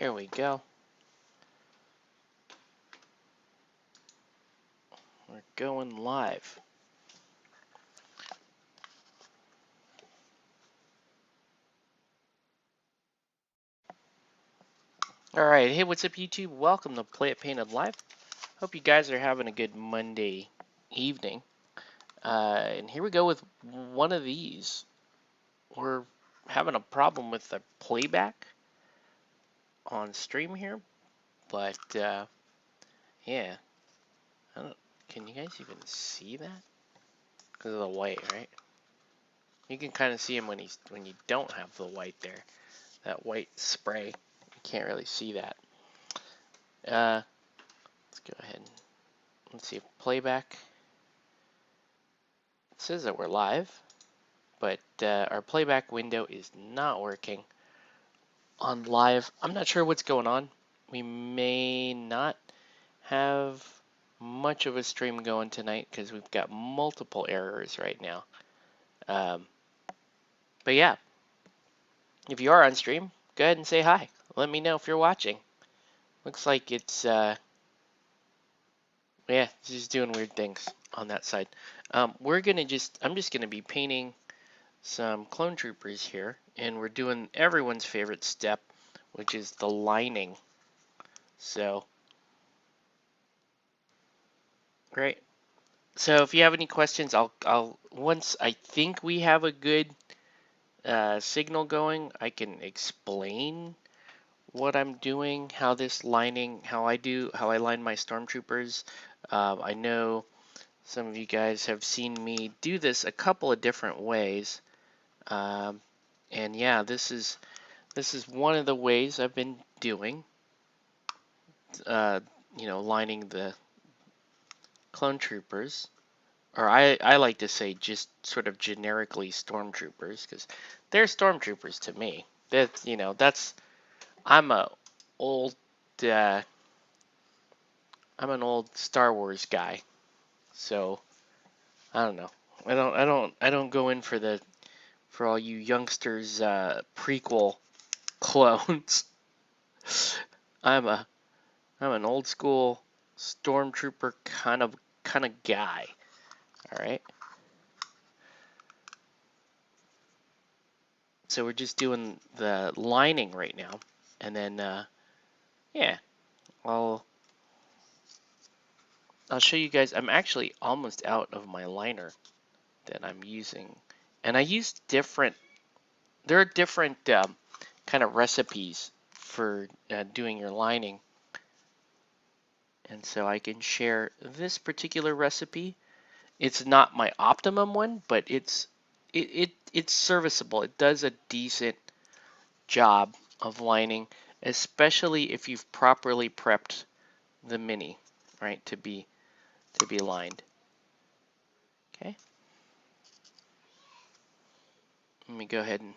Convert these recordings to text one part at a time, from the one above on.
Here we go. We're going live. Alright, hey, what's up YouTube? Welcome to Play It Painted Live. Hope you guys are having a good Monday evening. And here we go with one of these. We're having a problem with the playback on stream here, but yeah. Can you guys even see that? Because of the white, right? You can kind of see him when you don't have the white there. That white spray. You can't really see that. Let's go ahead and let's see if playback. It says that we're live, but our playback window is not working on live. I'm not sure what's going on. We may not have much of a stream going tonight because we've got multiple errors right now. But yeah, if you are on stream, go ahead and say hi. Let me know if you're watching. Looks like it's yeah, it's just doing weird things on that side. I'm just gonna be painting some clone troopers here, and we're doing everyone's favorite step, which is the lining. So great. So if you have any questions, I'll once I think we have a good signal going, I can explain what I'm doing, how this lining, how I line my stormtroopers. I know some of you guys have seen me do this a couple of different ways, and yeah, this is one of the ways I've been doing. You know, lining the clone troopers, or I like to say just sort of generically stormtroopers, because they're stormtroopers to me. That's, you know, I'm a old I'm an old Star Wars guy, so I don't know. I don't go in for all you youngsters prequel clones. I'm an old school stormtrooper kind of guy. All right. So we're just doing the lining right now, and then yeah, I'll show you guys. I'm actually almost out of my liner that I'm using, and I use different. There are different kind of recipes for doing your lining, and so I can share this particular recipe. It's not my optimum one, but it's serviceable. It does a decent job of lining, especially if you've properly prepped the mini, right, to be lined. Okay. Let me go ahead and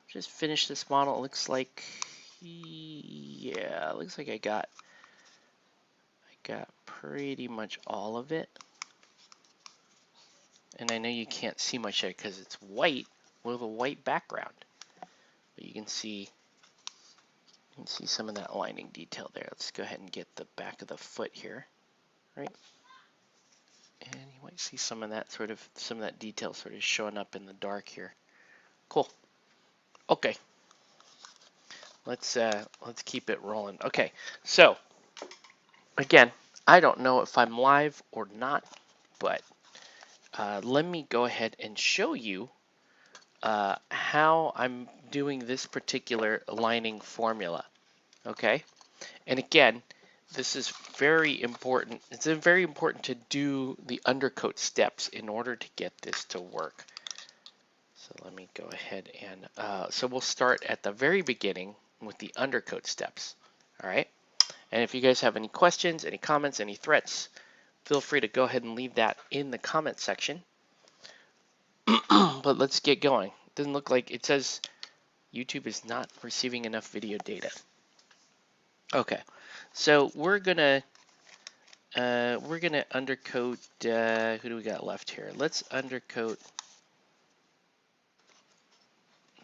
just finish this model. It looks like, yeah, it looks like I got pretty much all of it. And I know you can't see much of it because it's white with a white background. But you can see some of that lining detail there. Let's go ahead and get the back of the foot here, right? And you might see some of that detail sort of showing up in the dark here. Cool. Okay. Let's keep it rolling. Okay. So again, I don't know if I'm live or not, but let me go ahead and show you how I'm doing this particular lining formula. Okay. And again, this is very important. It's very important to do the undercoat steps in order to get this to work. So let me go ahead and, so we'll start at the very beginning with the undercoat steps. All right. And if you guys have any questions, any comments, any threats, feel free to go ahead and leave that in the comment section. But let's get going. Doesn't look like, it says YouTube is not receiving enough video data. Okay. So we're gonna undercoat, who do we got left here? Let's undercoat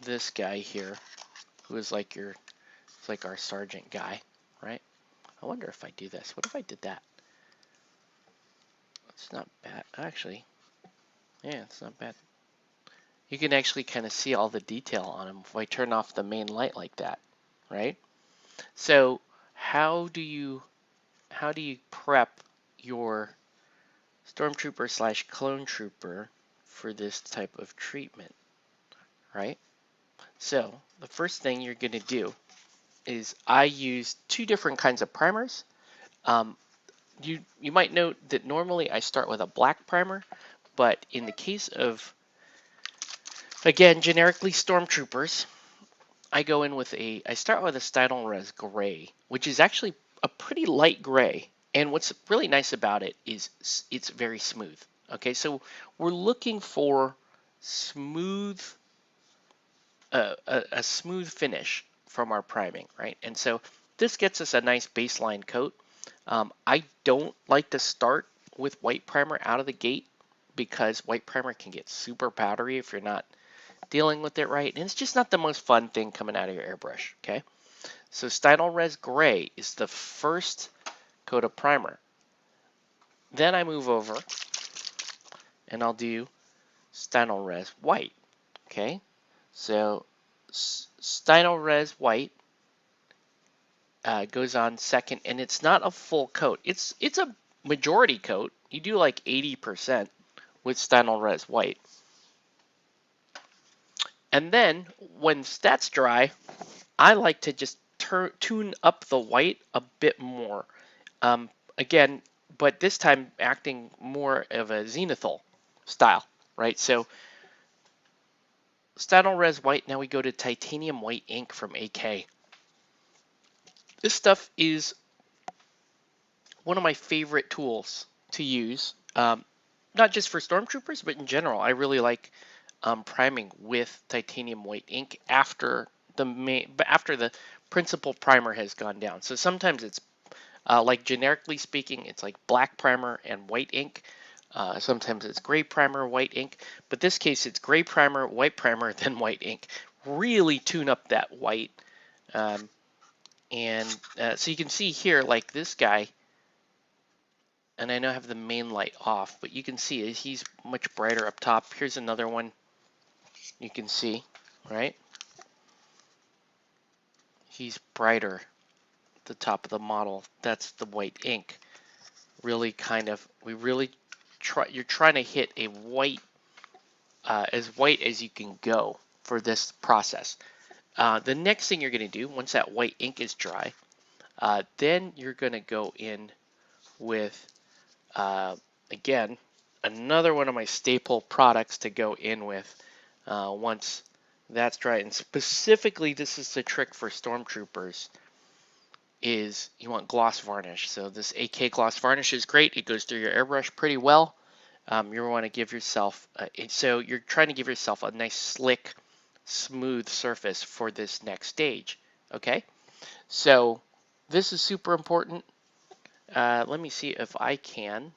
this guy here, who is like your It's like our sergeant guy, right? I wonder if I do this. What if I did that? It's not bad, actually. Yeah, it's not bad. You can actually kind of see all the detail on him if I turn off the main light like that, right? So how do you prep your Stormtrooper / Clone Trooper for this type of treatment, right? So the first thing you're going to do is I use two different kinds of primers. You might note that normally I start with a black primer, but in the case of, again, generically Stormtroopers, I start with a Stynylrez gray, which is actually a pretty light gray. And what's really nice about it is it's very smooth. Okay, so we're looking for smooth, a smooth finish from our priming, right? And so this gets us a nice baseline coat. I don't like to start with white primer out of the gate because white primer can get super powdery if you're not dealing with it right. And it's just not the most fun thing coming out of your airbrush, okay? So Stynylrez Gray is the first coat of primer. Then I move over and I'll do Stynylrez White, okay? So Stynylrez White goes on second, and it's not a full coat. It's a majority coat. You do like 80% with Stynylrez White. And then when that's dry, I like to just tune up the white a bit more. Again, but this time acting more of a zenithal style, right? So Stynylrez White, now we go to titanium white ink from AK. This stuff is one of my favorite tools to use, not just for Stormtroopers, but in general. I really like priming with titanium white ink after the principal primer has gone down. So sometimes it's like generically speaking, it's like black primer and white ink. Sometimes it's gray primer, white ink. But this case, it's gray primer, then white ink. Really tune up that white. So you can see here, like this guy, and I now have the main light off, but you can see he's much brighter up top. Here's another one you can see, right? He's brighter at the top of the model. That's the white ink. Really you're trying to hit a white, as white as you can go for this process. The next thing you're going to do, once that white ink is dry, then you're going to go in with, again, another one of my staple products to go in with once that's dry. And specifically, this is the trick for Stormtroopers, is you want gloss varnish. So this AK gloss varnish is great. It goes through your airbrush pretty well. You want to give yourself, so you're trying to give yourself a nice slick, smooth surface for this next stage. Okay, so this is super important. Let me see if I can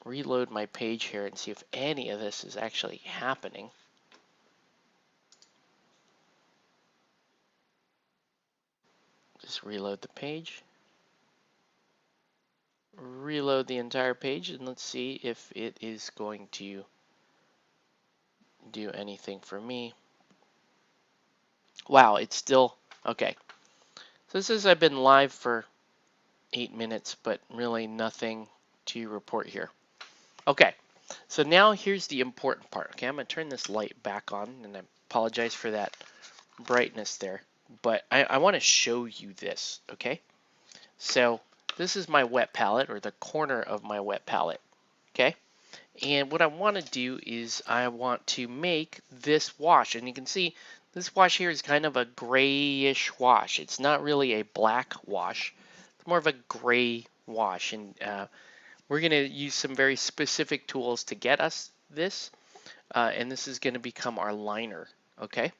reload my page here and see if any of this is actually happening. Just reload the page. Reload the entire page, and let's see if it is going to do anything for me. Wow, it's still okay. So this says I've been live for 8 minutes, but really nothing to report here. Okay, so now here's the important part. Okay, I'm going to turn this light back on, and I apologize for that brightness there, but I want to show you this, okay? So this is my wet palette, or the corner of my wet palette, okay? And what I want to do is I want to make this wash, and you can see this wash here is kind of a grayish wash. It's not really a black wash. It's more of a gray wash, and we're going to use some very specific tools to get us this, and this is going to become our liner, okay?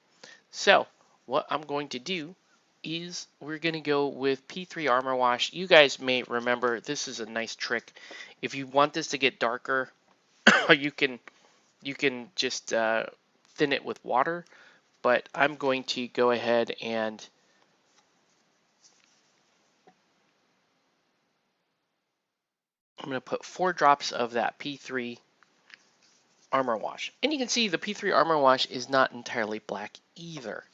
So what I'm going to do is we're going to go with P3 Armor Wash. You guys may remember this is a nice trick. If you want this to get darker, you can just thin it with water, but I'm going to go ahead and I'm going to put 4 drops of that P3 Armor Wash. And you can see the P3 Armor Wash is not entirely black either.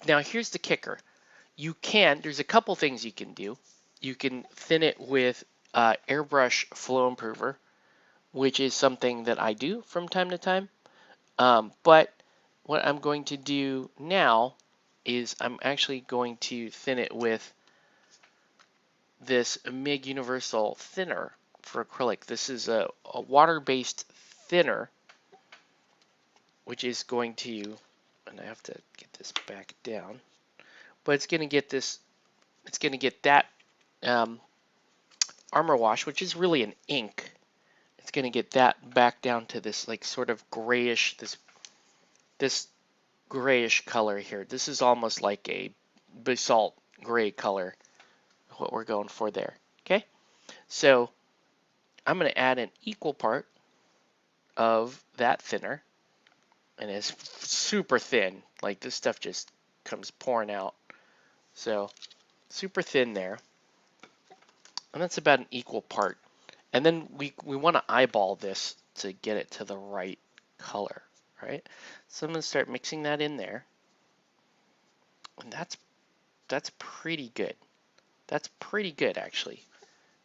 Now here's the kicker. There's a couple things you can do. You can thin it with airbrush flow improver, which is something that I do from time to time. But what I'm going to do now is I'm actually going to thin it with this MIG Universal Thinner for acrylic. This is a water-based thinner, which is going to, and I have to get this back down, but it's going to get this, it's going to get that Armor Wash, which is really an ink. It's going to get that back down to this like sort of grayish, this grayish color here. This is almost like a basalt gray color, what we're going for there. Okay, so I'm going to add an equal part of that thinner, and it's super thin. Like this stuff just comes pouring out. So super thin there, and that's about an equal part. And then we want to eyeball this to get it to the right color, right? So I'm going to start mixing that in there, and that's pretty good. That's pretty good actually,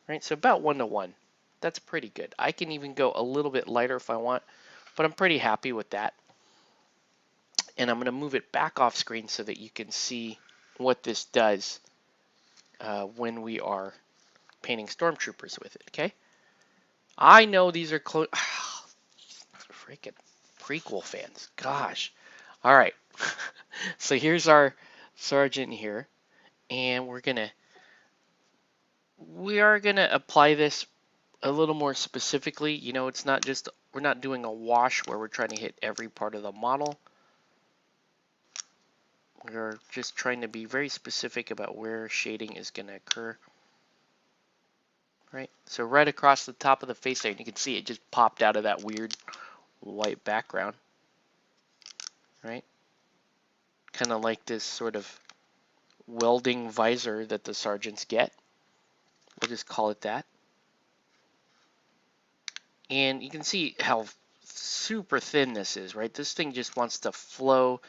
right? So about 1 to 1. That's pretty good. I can even go a little bit lighter if I want, but I'm pretty happy with that. And I'm going to move it back off screen so that you can see what this does when we are painting Stormtroopers with it, okay? I know these are close. Freaking prequel fans. Gosh. All right. So here's our sergeant here, and we are gonna apply this a little more specifically. You know, it's not just, we're not doing a wash where we're trying to hit every part of the model. We're just trying to be very specific about where shading is going to occur. Right? So right across the top of the face there, you can see it just popped out of that weird white background. Right? Kind of like this sort of welding visor that the sergeants get. We'll just call it that. And you can see how super thin this is, right? This thing just wants to flow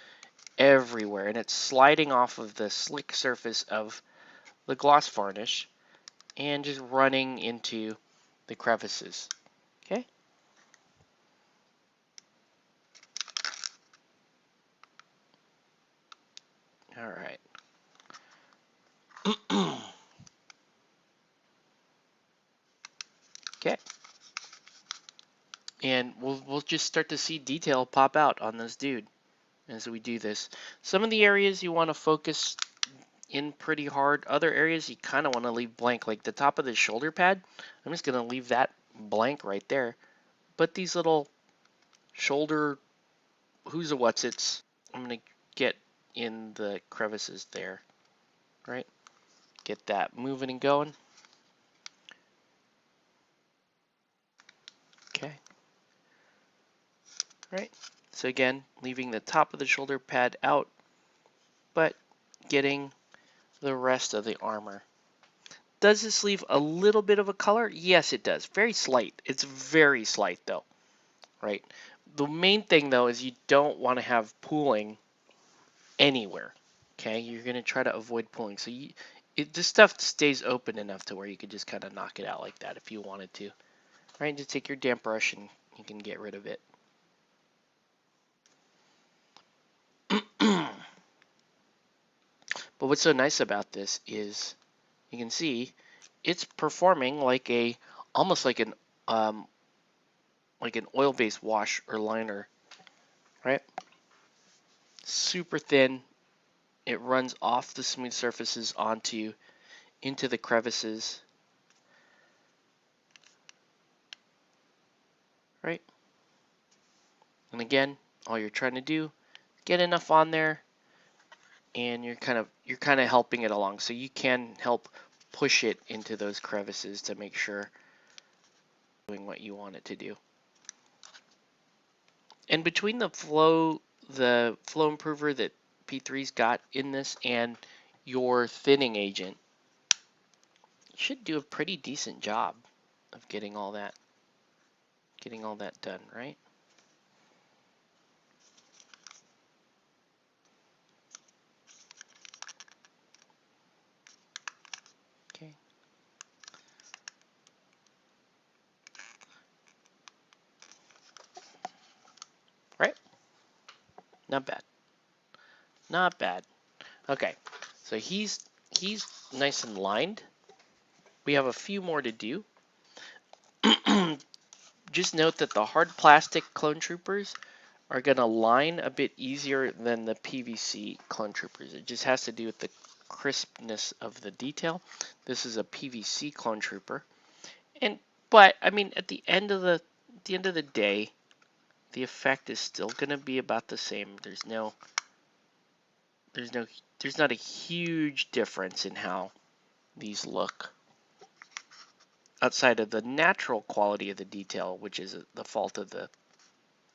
everywhere, and it's sliding off of the slick surface of the gloss varnish and just running into the crevices. Okay? All right. Okay. And we'll just start to see detail pop out on this dude as we do this. Some of the areas you want to focus in pretty hard. Other areas you kind of want to leave blank, like the top of the shoulder pad. I'm just going to leave that blank right there. But these little shoulder who's a what's it's, I'm going to get in the crevices there, right? Get that moving and going. Okay. Right. So again, leaving the top of the shoulder pad out, but getting the rest of the armor. Does this leave a little bit of a color? Yes, it does. Very slight. It's very slight though, right? The main thing though is you don't want to have pooling anywhere. Okay, you're going to try to avoid pooling. So this stuff stays open enough to where you could just kind of knock it out like that if you wanted to. Right, just take your damp brush and you can get rid of it. But what's so nice about this is you can see it's performing like almost like an oil-based wash or liner, right? Super thin. It runs off the smooth surfaces into the crevices, right? And again, all you're trying to do, get enough on there, and you're kind of helping it along, so you can help push it into those crevices to make sure doing what you want it to do. And between the flow improver that P3's got in this and your thinning agent, you should do a pretty decent job. of getting all that done, right? Okay. Right? Not bad. Not bad. Okay. So he's nice and lined. We have a few more to do. Just note that the hard plastic clone troopers are going to line a bit easier than the PVC clone troopers. It just has to do with the crispness of the detail. This is a PVC clone trooper. But I mean, at the end of the day, the effect is still going to be about the same. There's not a huge difference in how these look outside of the natural quality of the detail, which is the fault of the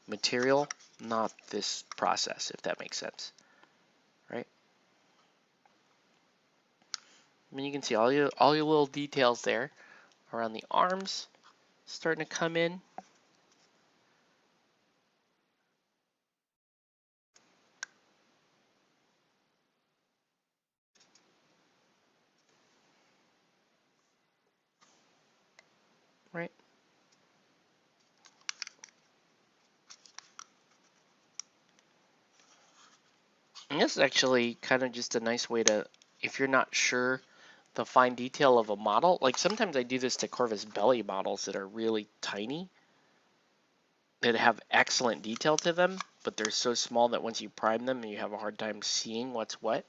material, not this process, if that makes sense, right? I mean, you can see all your little details there around the arms starting to come in. Right? And this is actually kind of just a nice way to, if you're not sure the fine detail of a model, like sometimes I do this to Corvus Belly models that are really tiny, that have excellent detail to them, but they're so small that once you prime them and you have a hard time seeing what's what,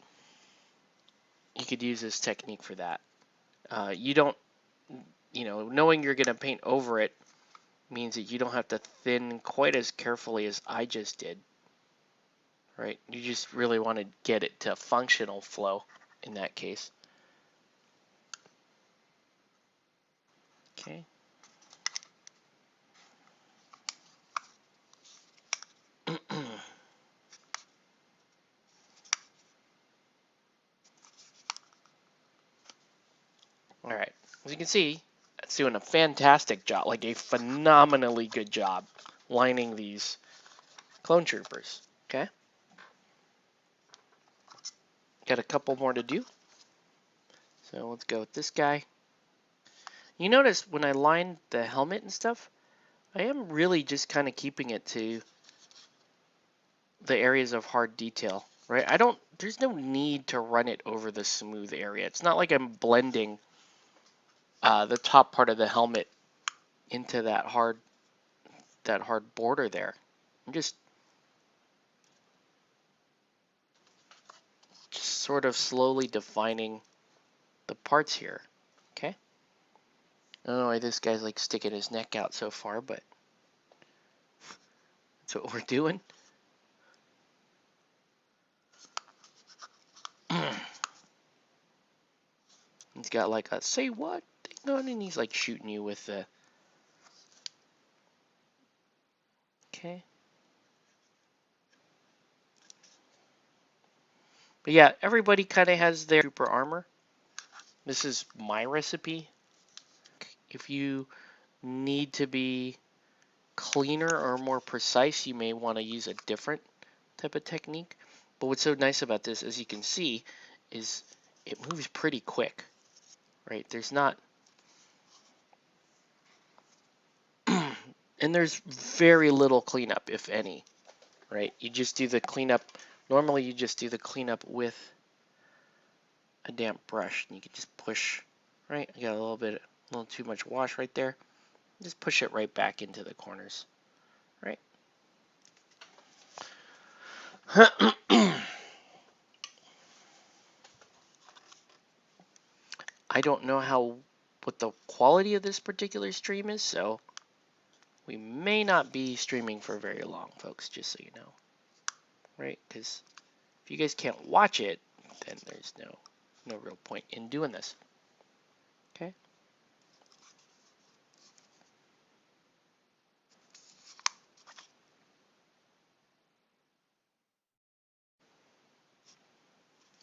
you could use this technique for that. You don't, knowing you're going to paint over it means that you don't have to thin quite as carefully as I just did, right? You just really want to get it to functional flow in that case. Okay. All right. As you can see, it's doing a fantastic job, like a phenomenally good job lining these clone troopers. Okay. Got a couple more to do. So let's go with this guy. You notice when I lined the helmet and stuff, I am really just kind of keeping it to the areas of hard detail, right? There's no need to run it over the smooth area. It's not like I'm blending the top part of the helmet into that hard border there. I'm just sort of slowly defining the parts here. Okay. I don't know why this guy's like sticking his neck out so far, but that's what we're doing. He's got like a say what thing on, and he's like shooting you with the. Okay. But yeah, everybody kind of has their trooper armor. This is my recipe. If you need to be cleaner or more precise, you may want to use a different type of technique. But what's so nice about this, as you can see, is it moves pretty quick, right? There's not, and there's very little cleanup, if any, right? You just do the cleanup. Normally, you just do the cleanup with a damp brush, and you can just push, right? I got a little too much wash right there. Just push it right back into the corners, right? I don't know what the quality of this particular stream is, so we may not be streaming for very long, folks, just so you know, right? Because if you guys can't watch it, then there's no real point in doing this. Okay.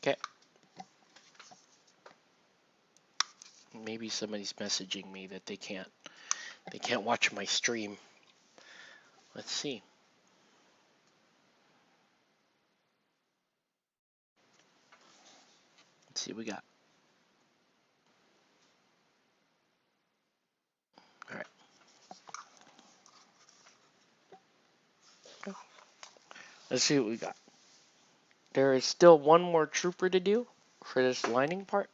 Okay. Maybe somebody's messaging me that they can't They can't watch my stream. Let's see. Let's see what we got. All right. Let's see what we got. There is still one more trooper to do for this lining part.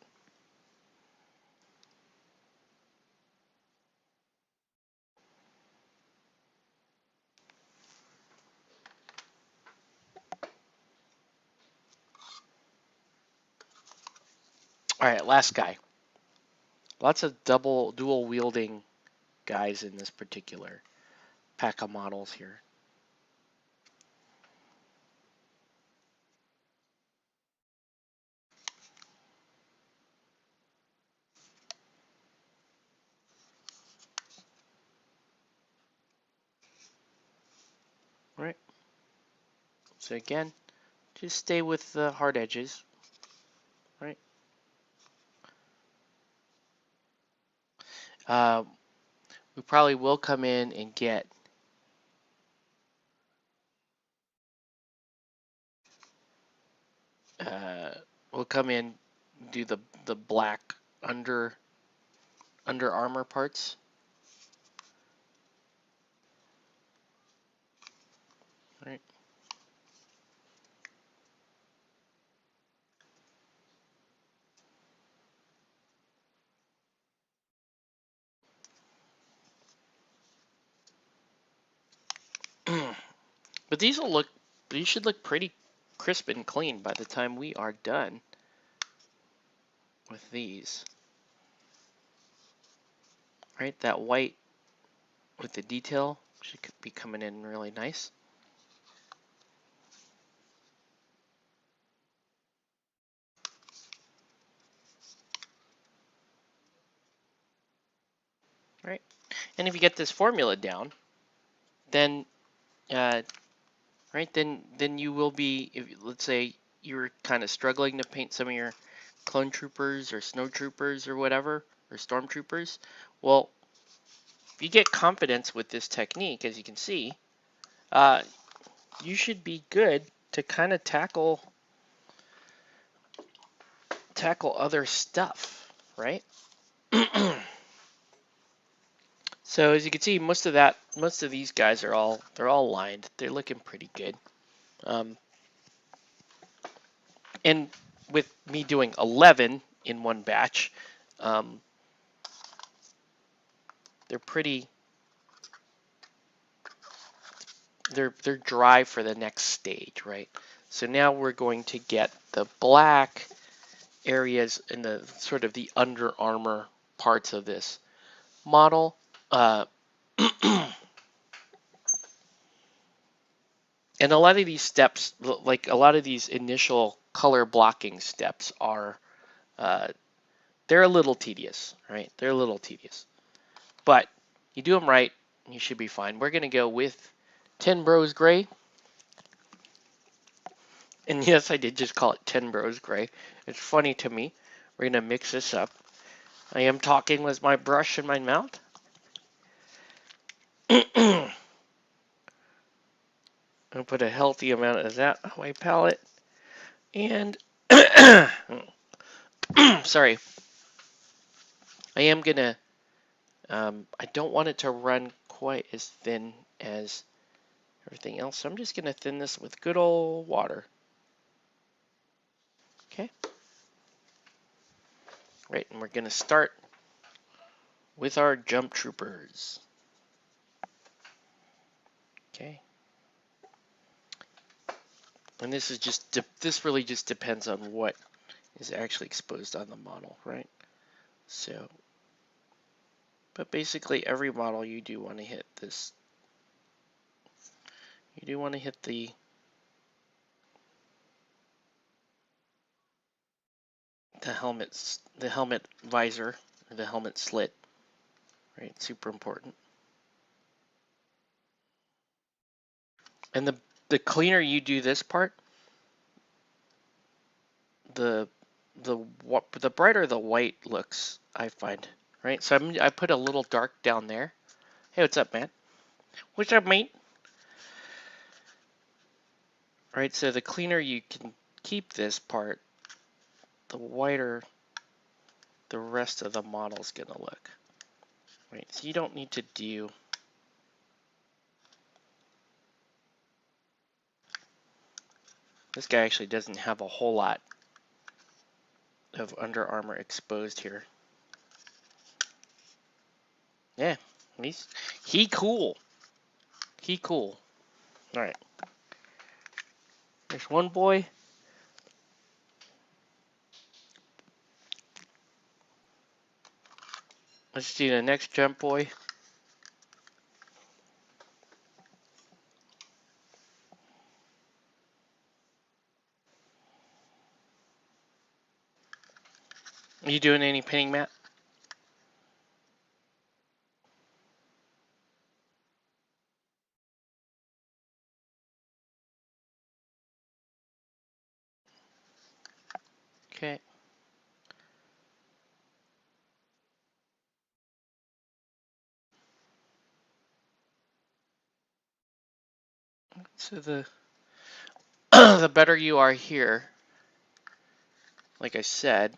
All right, last guy. Lots of dual wielding guys in this particular pack of models here. All right. So again, just stay with the hard edges. Right. We probably will come in and get we'll come in, do the black under armor parts. Right. But these should look pretty crisp and clean by the time we are done with these. Right, that white with the detail should be coming in really nice. Right, and if you get this formula down, then then you will be, if let's say you're kind of struggling to paint some of your clone troopers or snow troopers or whatever, or stormtroopers. Well, if you get confidence with this technique, as you can see, you should be good to kind of tackle other stuff, right? So as you can see, most of these guys are all lined. They're looking pretty good. And with me doing 11 in one batch, they're pretty. They're dry for the next stage, right? So now we're going to get the black areas in the sort of the under armor parts of this model. And a lot of these steps, like a lot of these initial color blocking steps, are they're a little tedious, right? They're a little tedious, but you do them right, you should be fine. We're gonna go with 10 Bros Gray, and yes, I did just call it 10 Bros Gray. It's funny to me. We're gonna mix this up. I am talking with my brush in my mouth. I'll put a healthy amount of that on my palette. And, sorry, I am gonna, I don't want it to run quite as thin as everything else, so I'm just gonna thin this with good old water. Okay. Right, and we're gonna start with our jump troopers. Okay. And this is just, this really just depends on what is actually exposed on the model, right? So, but basically every model you do want to hit this. You do want to hit the helmet visor, or the helmet slit, right? Super important. And the cleaner you do this part, the brighter the white looks, I find, right? So I put a little dark down there, Hey, what's up, man? What's up, mate? Alright, so the cleaner you can keep this part, the whiter the rest of the model's gonna look. Right, so you don't need to do this guy actually doesn't have a whole lot of Under Armour exposed here. Yeah, he cool. He cool. Alright. There's one boy. Let's do the next jump boy. Are you doing any painting, Matt? Okay. So the the better you are here, like I said,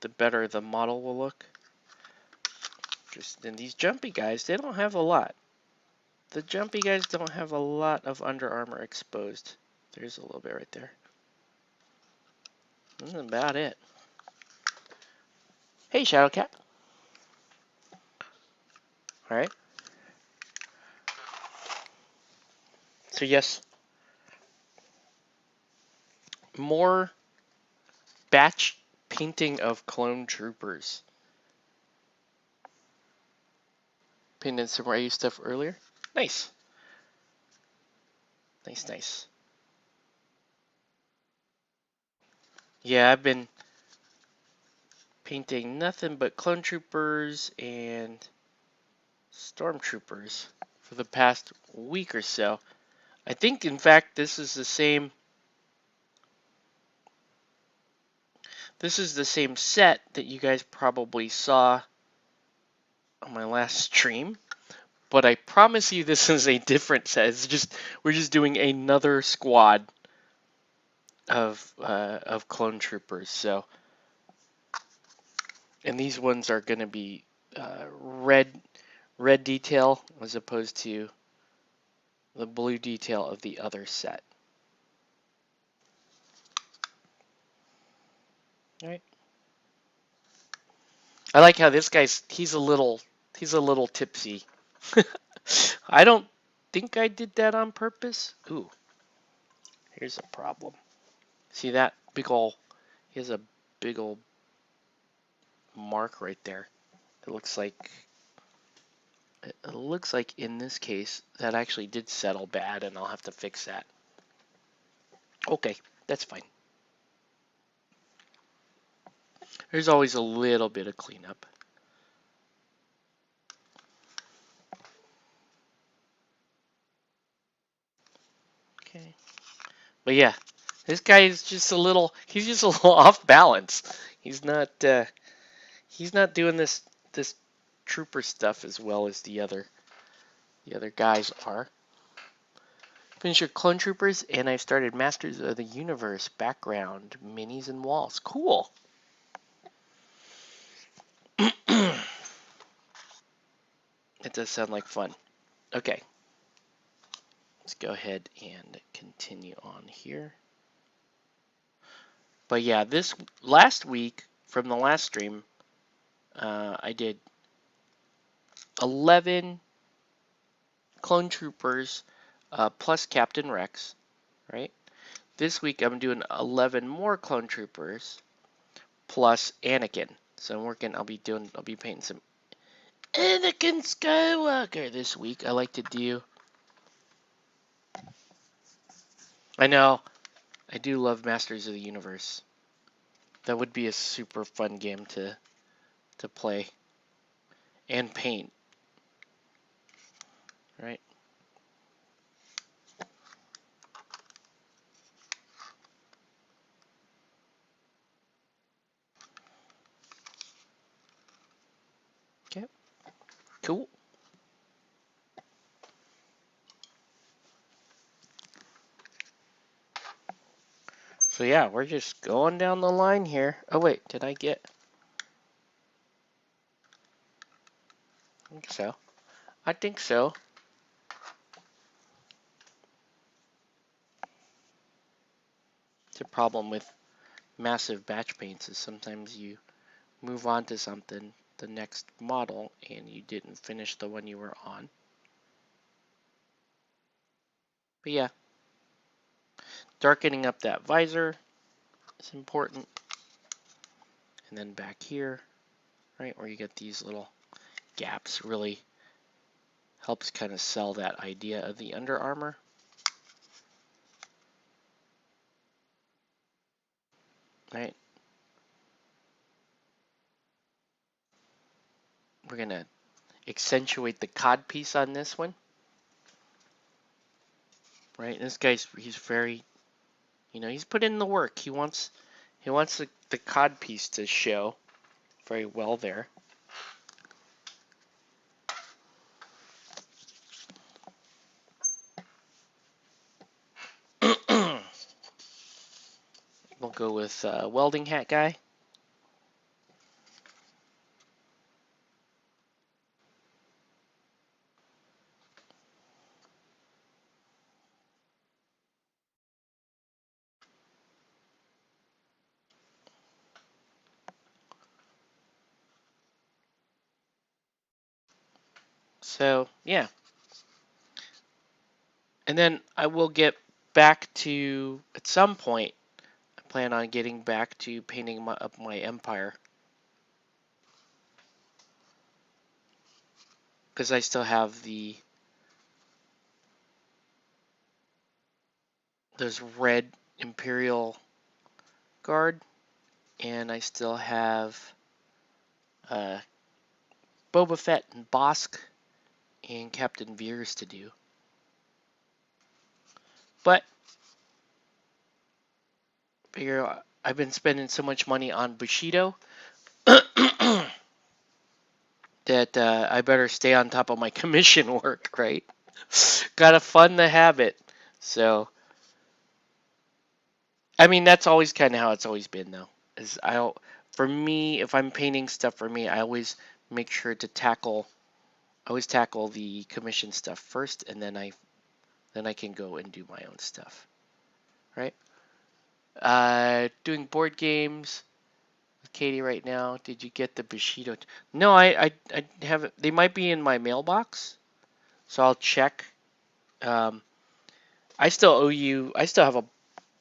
the better the model will look. Just in these jumpy guys, they don't have a lot. The jumpy guys don't have a lot of Under Armour exposed. There's a little bit right there. That's about it. Hey, Shadowcat. Alright. So yes, more batch painting of clone troopers. Painted some Ryu stuff earlier. Nice. Nice, nice. Yeah, I've been painting nothing but clone troopers and Stormtroopers for the past week or so. I think, in fact, this is the same set that you guys probably saw on my last stream. But I promise you this is a different set. It's just we're just doing another squad of clone troopers. So, and these ones are going to be red detail as opposed to the blue detail of the other set. All right. I like how this guy's he's a little tipsy. I don't think I did that on purpose. Ooh, here's a problem. See that big ol' he has a big ol' mark right there. It looks like in this case that actually did settle bad, and I'll have to fix that. Okay, that's fine. There's always a little bit of cleanup. Okay. But yeah, this guy is just a little he's just a little off balance. He's not doing this trooper stuff as well as the other guys are. Finish your clone troopers, and I've started Masters of the Universe background minis and walls. Cool. It does sound like fun. Okay. Let's go ahead and continue on here. But yeah, this last week from the last stream, I did 11 clone troopers plus Captain Rex, right? This week I'm doing 11 more clone troopers plus Anakin. So I'll be painting some Anakin Skywalker this week. I like to do. I know. I do love Masters of the Universe. That would be a super fun game to play and paint. Right? Okay. Cool. So yeah, we're just going down the line here. Oh wait, did I get? I think so. I think so. It's a problem with massive batch paints is sometimes you move on to something, the next model, and you didn't finish the one you were on. But yeah, darkening up that visor is important. And then back here, right, where you get these little gaps, really helps kind of sell that idea of the Under Armour. Right? We're going to accentuate the cod piece on this one. Right? This guy's, he's very, he's put in the work. He wants the cod piece to show very well there. We'll go with welding hat guy. So, yeah. And then I will get back to, at some point, I plan on getting back to painting up my Empire. Because I still have those red Imperial Guard. And I still have Boba Fett and Bosk and Captain Veers to do. But figure I've been spending so much money on Bushido that I better stay on top of my commission work, right? Gotta fund the habit. So, I mean, that's always kind of how it's always been, though. For me, if I'm painting stuff for me, I always make sure to tackle the commission stuff first, and then I can go and do my own stuff, right? Doing board games with Katie right now. Did you get the Bushido? No, I haven't. They might be in my mailbox, so I'll check. I still owe you. I still have a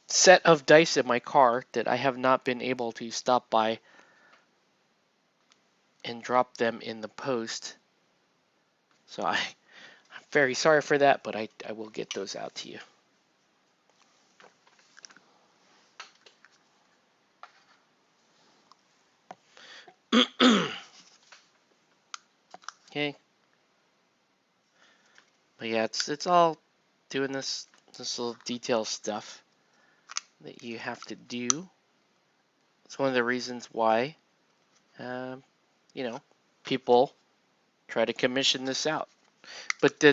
set of dice in my car that I have not been able to stop by and drop them in the post. So I'm very sorry for that, but I will get those out to you. Okay. But yeah, it's all doing this little detail stuff that you have to do. It's one of the reasons why, people try to commission this out. But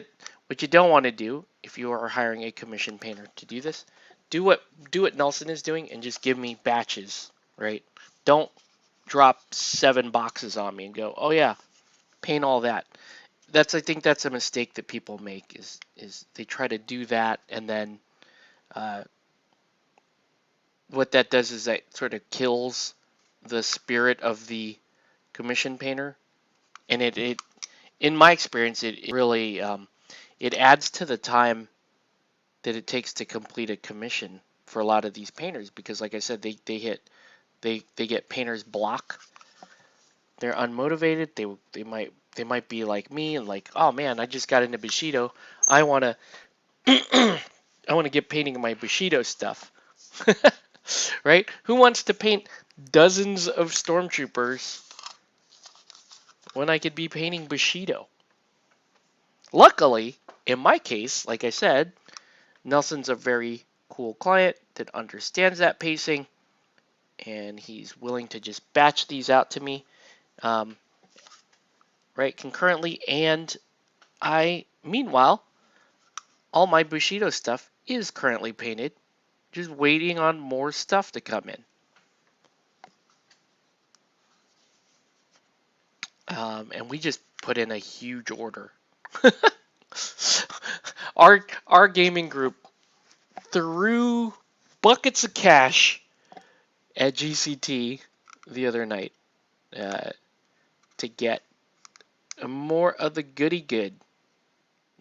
what you don't want to do, if you are hiring a commission painter to do this, do what Nelson is doing and just give me batches, right? Don't drop 7 boxes on me and go, oh yeah, paint all that. I think that's a mistake that people make is they try to do that, and then what that does is that sort of kills the spirit of the commission painter, and it in my experience it really it adds to the time that it takes to complete a commission for a lot of these painters, because like I said, they get painter's block. They're unmotivated. They might be like me and like, oh man, I just got into Bushido. I wanna I wanna get painting my Bushido stuff. Right? Who wants to paint dozens of Stormtroopers when I could be painting Bushido? Luckily, in my case, like I said, Nelson's a very cool client that understands that pacing, and he's willing to just batch these out to me, right, concurrently. And meanwhile, all my Bushido stuff is currently painted, just waiting on more stuff to come in. And we just put in a huge order. Our gaming group threw buckets of cash at GCT the other night to get more of the goody good.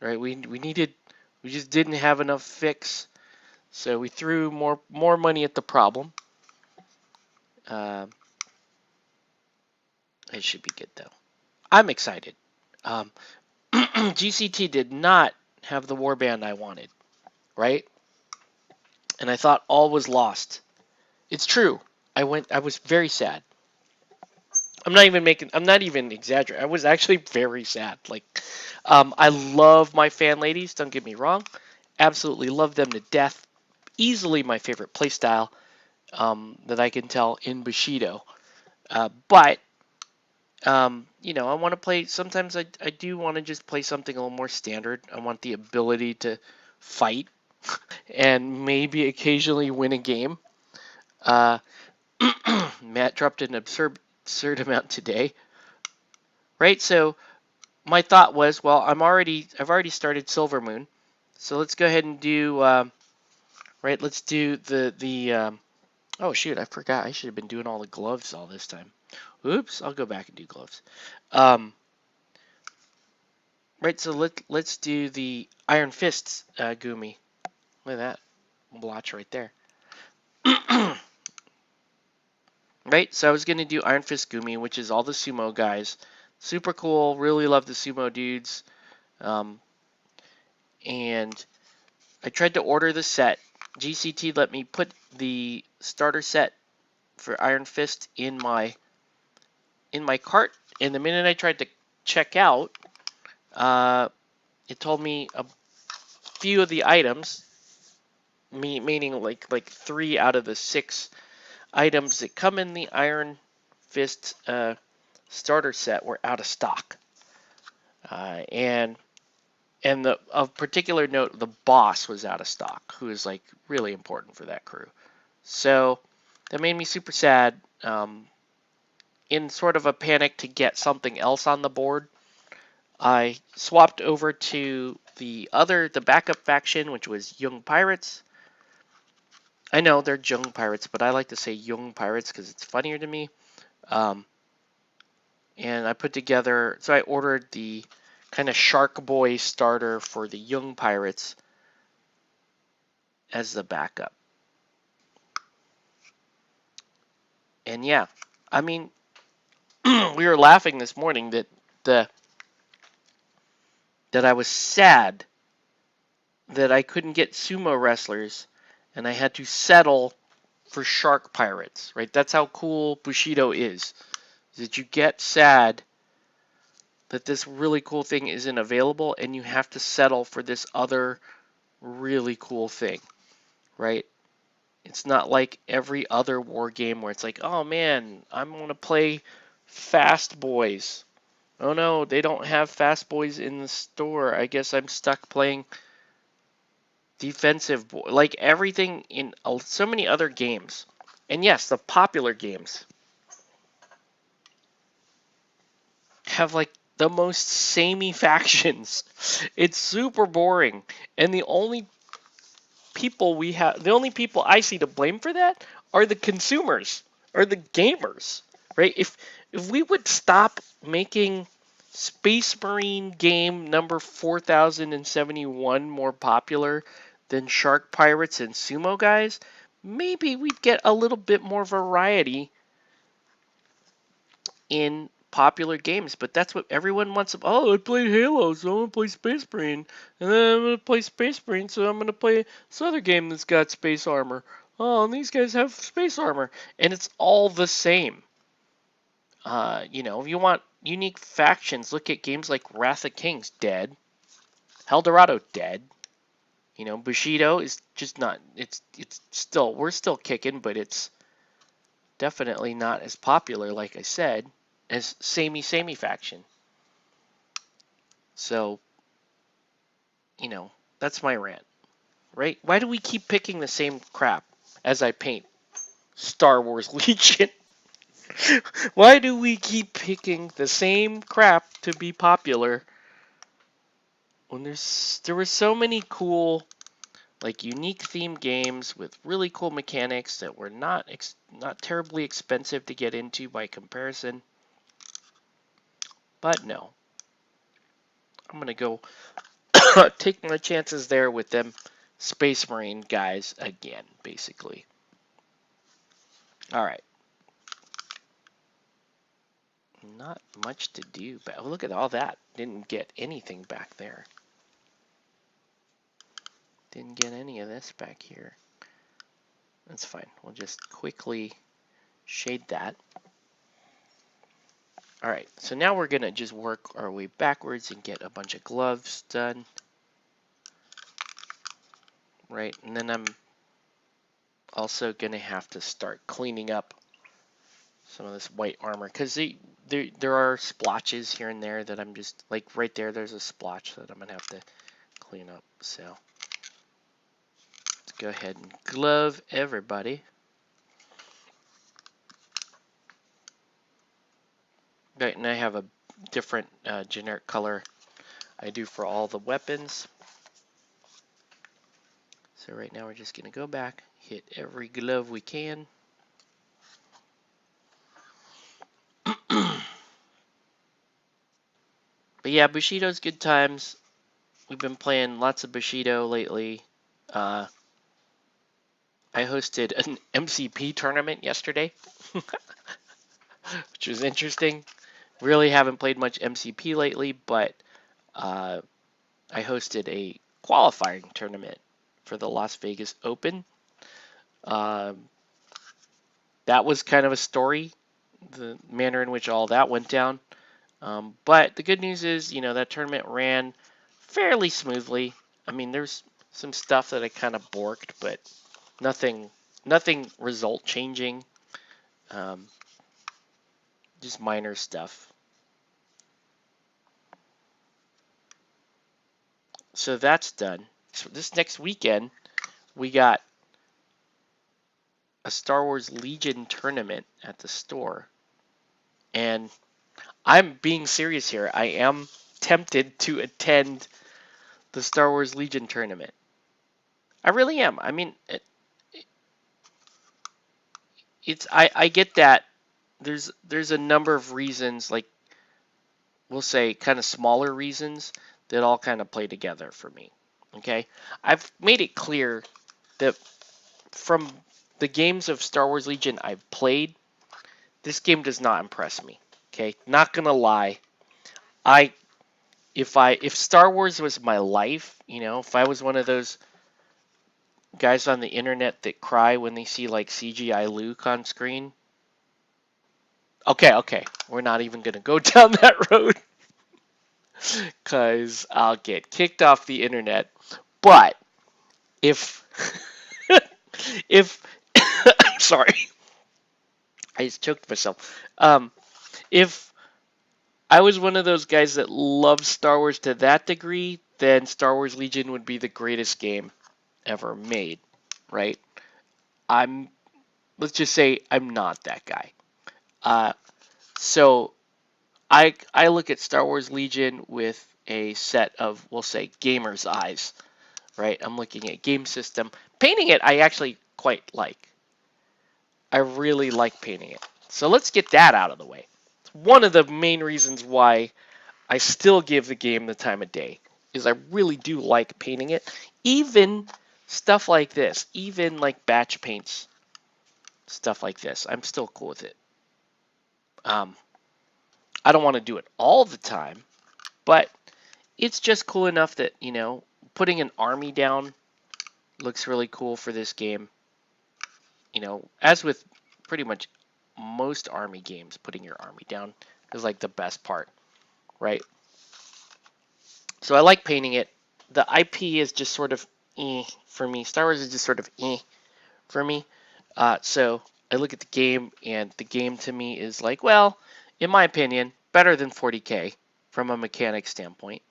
Right? We just didn't have enough fix, so we threw more money at the problem. It should be good though. I'm excited. GCT did not have the warband I wanted, right? And I thought all was lost. It's true. I was very sad. I'm not even exaggerating. I was actually very sad. Like, I love my fan ladies, don't get me wrong. Absolutely love them to death. Easily my favorite playstyle that I can tell in Bushido. But I want to play, sometimes I do want to just play something a little more standard. I want the ability to fight and maybe occasionally win a game. Matt dropped an absurd amount today, right? So my thought was, well, I've already started Silver Moon, so let's go ahead and do right. Let's do the oh shoot, I forgot. I should have been doing all the gloves all this time. Oops, I'll go back and do gloves. Right, so let's do the Iron Fists Gumi. Look at that blotch right there. Right, so I was going to do Iron Fist Gumi, which is all the sumo guys. Super cool, really love the sumo dudes. And I tried to order the set. GCT let me put the starter set for Iron Fist in my cart, and the minute I tried to check out, it told me a few of the items, meaning like 3 out of the 6 items that come in the Iron Fist starter set were out of stock. And of particular note, the boss was out of stock, who is like really important for that crew. So that made me super sad. In sort of a panic to get something else on the board, I swapped over to the backup faction, which was Young Pirates. I know they're Young Pirates, but I like to say Young Pirates because it's funnier to me. And I put together, so I ordered the kind of Shark Boy starter for the Young Pirates as the backup. And yeah, I mean, we were laughing this morning that I was sad that I couldn't get sumo wrestlers and I had to settle for Shark Pirates, right? That's how cool Bushido is that you get sad that this really cool thing isn't available and you have to settle for this other really cool thing, right? It's not like every other war game where it's like, oh man, I'm going to play Fast Boys. Oh no, they don't have Fast Boys in the store. I guess I'm stuck playing Defensive Boy. Like everything in so many other games. And yes, the popular games have like the most samey factions. It's super boring. And the only people I see to blame for that are the consumers, or the gamers, right? If we would stop making Space Marine game number 4071 more popular than Shark Pirates and Sumo Guys, maybe we'd get a little bit more variety in popular games. But that's what everyone wants. Oh, I played Halo, so I'm gonna play Space Marine, and then I'm gonna play Space Marine, so I'm gonna play this other game that's got space armor. Oh, and these guys have space armor, and it's all the same. If you want unique factions, look at games like Wrath of Kings, dead. Eldorado, dead. Bushido is just not. It's still, we're still kicking, but it's definitely not as popular, like I said, as samey faction. So, that's my rant, right? Why do we keep picking the same crap as I paint Star Wars Legion? Why do we keep picking the same crap to be popular when there were so many cool, like, unique theme games with really cool mechanics that were not terribly expensive to get into by comparison? But no, I'm gonna go take my chances there with them Space Marine guys again, basically. All right. Not much to do, but look at all that. Didn't get anything back there. Didn't get any of this back here. That's fine. We'll just quickly shade that. All right, so now we're gonna just work our way backwards and get a bunch of gloves done. Right, and then I'm also gonna have to start cleaning up some of this white armor because there are splotches here and there that I'm just, like right there's a splotch that I'm gonna have to clean up. So let's go ahead and glove everybody. Right, and I have a different generic color I do for all the weapons. So right now we're just gonna go back, hit every glove we can. But yeah, Bushido's good times. We've been playing lots of Bushido lately. I hosted an MCP tournament yesterday, which was interesting. Really haven't played much MCP lately, but I hosted a qualifying tournament for the Las Vegas Open. That was kind of a story, the manner in which all that went down. But the good news is, that tournament ran fairly smoothly. I mean, there's some stuff that I kind of borked, but nothing result changing. Just minor stuff. So that's done. So this next weekend, we got a Star Wars Legion tournament at the store. And I'm being serious here. I am tempted to attend the Star Wars Legion tournament. I really am. I mean, I get that there's a number of reasons, like we'll say kind of smaller reasons that all kind of play together for me. Okay? I've made it clear that from the games of Star Wars Legion I've played, this game does not impress me. Okay? Not gonna lie. If Star Wars was my life, if I was one of those guys on the internet that cry when they see like CGI Luke on screen. Okay, we're not even gonna go down that road because I'll get kicked off the internet. But if if sorry, I just choked myself. If I was one of those guys that loves Star Wars to that degree, then Star Wars Legion would be the greatest game ever made, right? Let's just say I'm not that guy. So I look at Star Wars Legion with a set of, we'll say, gamer's eyes, right? I'm looking at game system. Painting it, I actually quite like. I really like painting it. So let's get that out of the way. It's one of the main reasons why I still give the game the time of day, is I really do like painting it. Even stuff like this, even like batch paints, stuff like this, I'm still cool with it. I don't want to do it all the time, but it's just cool enough that, putting an army down looks really cool for this game. As with pretty much most army games, putting your army down is like the best part, right? So I like painting it. The IP is just sort of for me. Star Wars is just sort of for me. So I look at the game, and the game to me is like, well, in my opinion, better than 40K from a mechanic standpoint,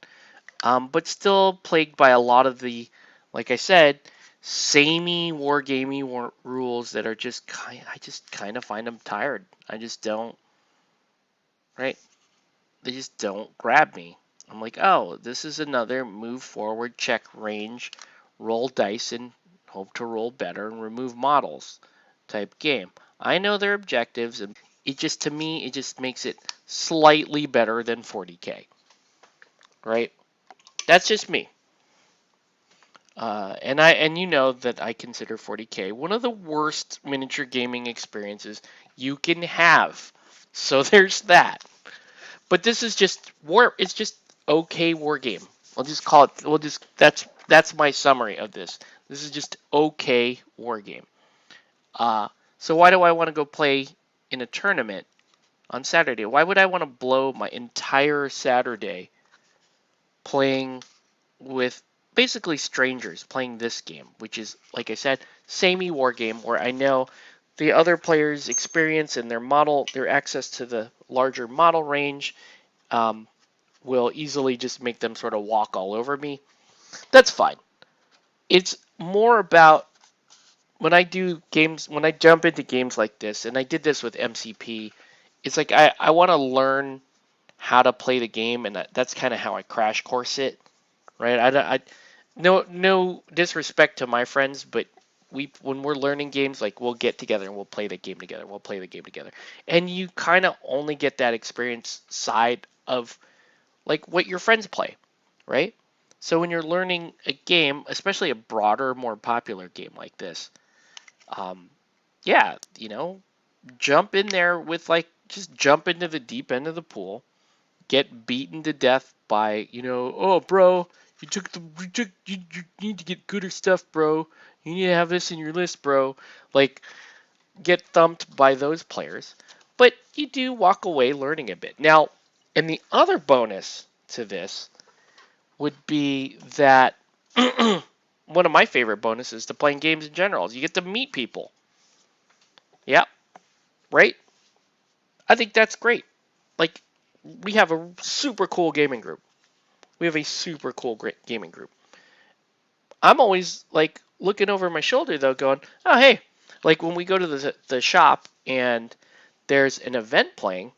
but still plagued by a lot of the like I said, samey wargamey rules that are just I just kind of find them tired. I just don't, right? They just don't grab me. I'm like, oh, this is another move forward, check range, roll dice and hope to roll better and remove models type game. I know their objectives, and it just, to me, it just makes it slightly better than 40K, right? That's just me. And you know that I consider 40K one of the worst miniature gaming experiences you can have. So there's that. But this is just war. It's just okay war game. I'll just call it. We'll just that's my summary of this. This is just okay war game. So why do I want to go play in a tournament on Saturday? Why would I want to blow my entire Saturday playing with basically strangers playing this game, which is, like I said, samey war game where I know the other players' experience and their access to the larger model range will easily just make them sort of walk all over me. That's fine. It's more about when I do games, when I jump into games like this, and I did this with MCP, it's like I want to learn how to play the game, and that's kind of how I crash course it, right? No disrespect to my friends, but when we're learning games, like we'll get together and we'll play the game together. We'll play the game together, and you kind of only get that experience side of like what your friends play, right? So when you're learning a game, especially a broader, more popular game like this, um, yeah, jump in there with like just jump into the deep end of the pool, get beaten to death by, oh bro, you need to get gooder stuff, bro. You need to have this in your list, bro. Like get thumped by those players, but you do walk away learning a bit. Now, and the other bonus to this would be that one of my favorite bonuses to playing games in general is you get to meet people. Yeah, right? I think that's great. Like, we have a super cool gaming group. We have a super cool gaming group. I'm always like looking over my shoulder though, going, "Oh hey!" Like when we go to the shop and there's an event playing,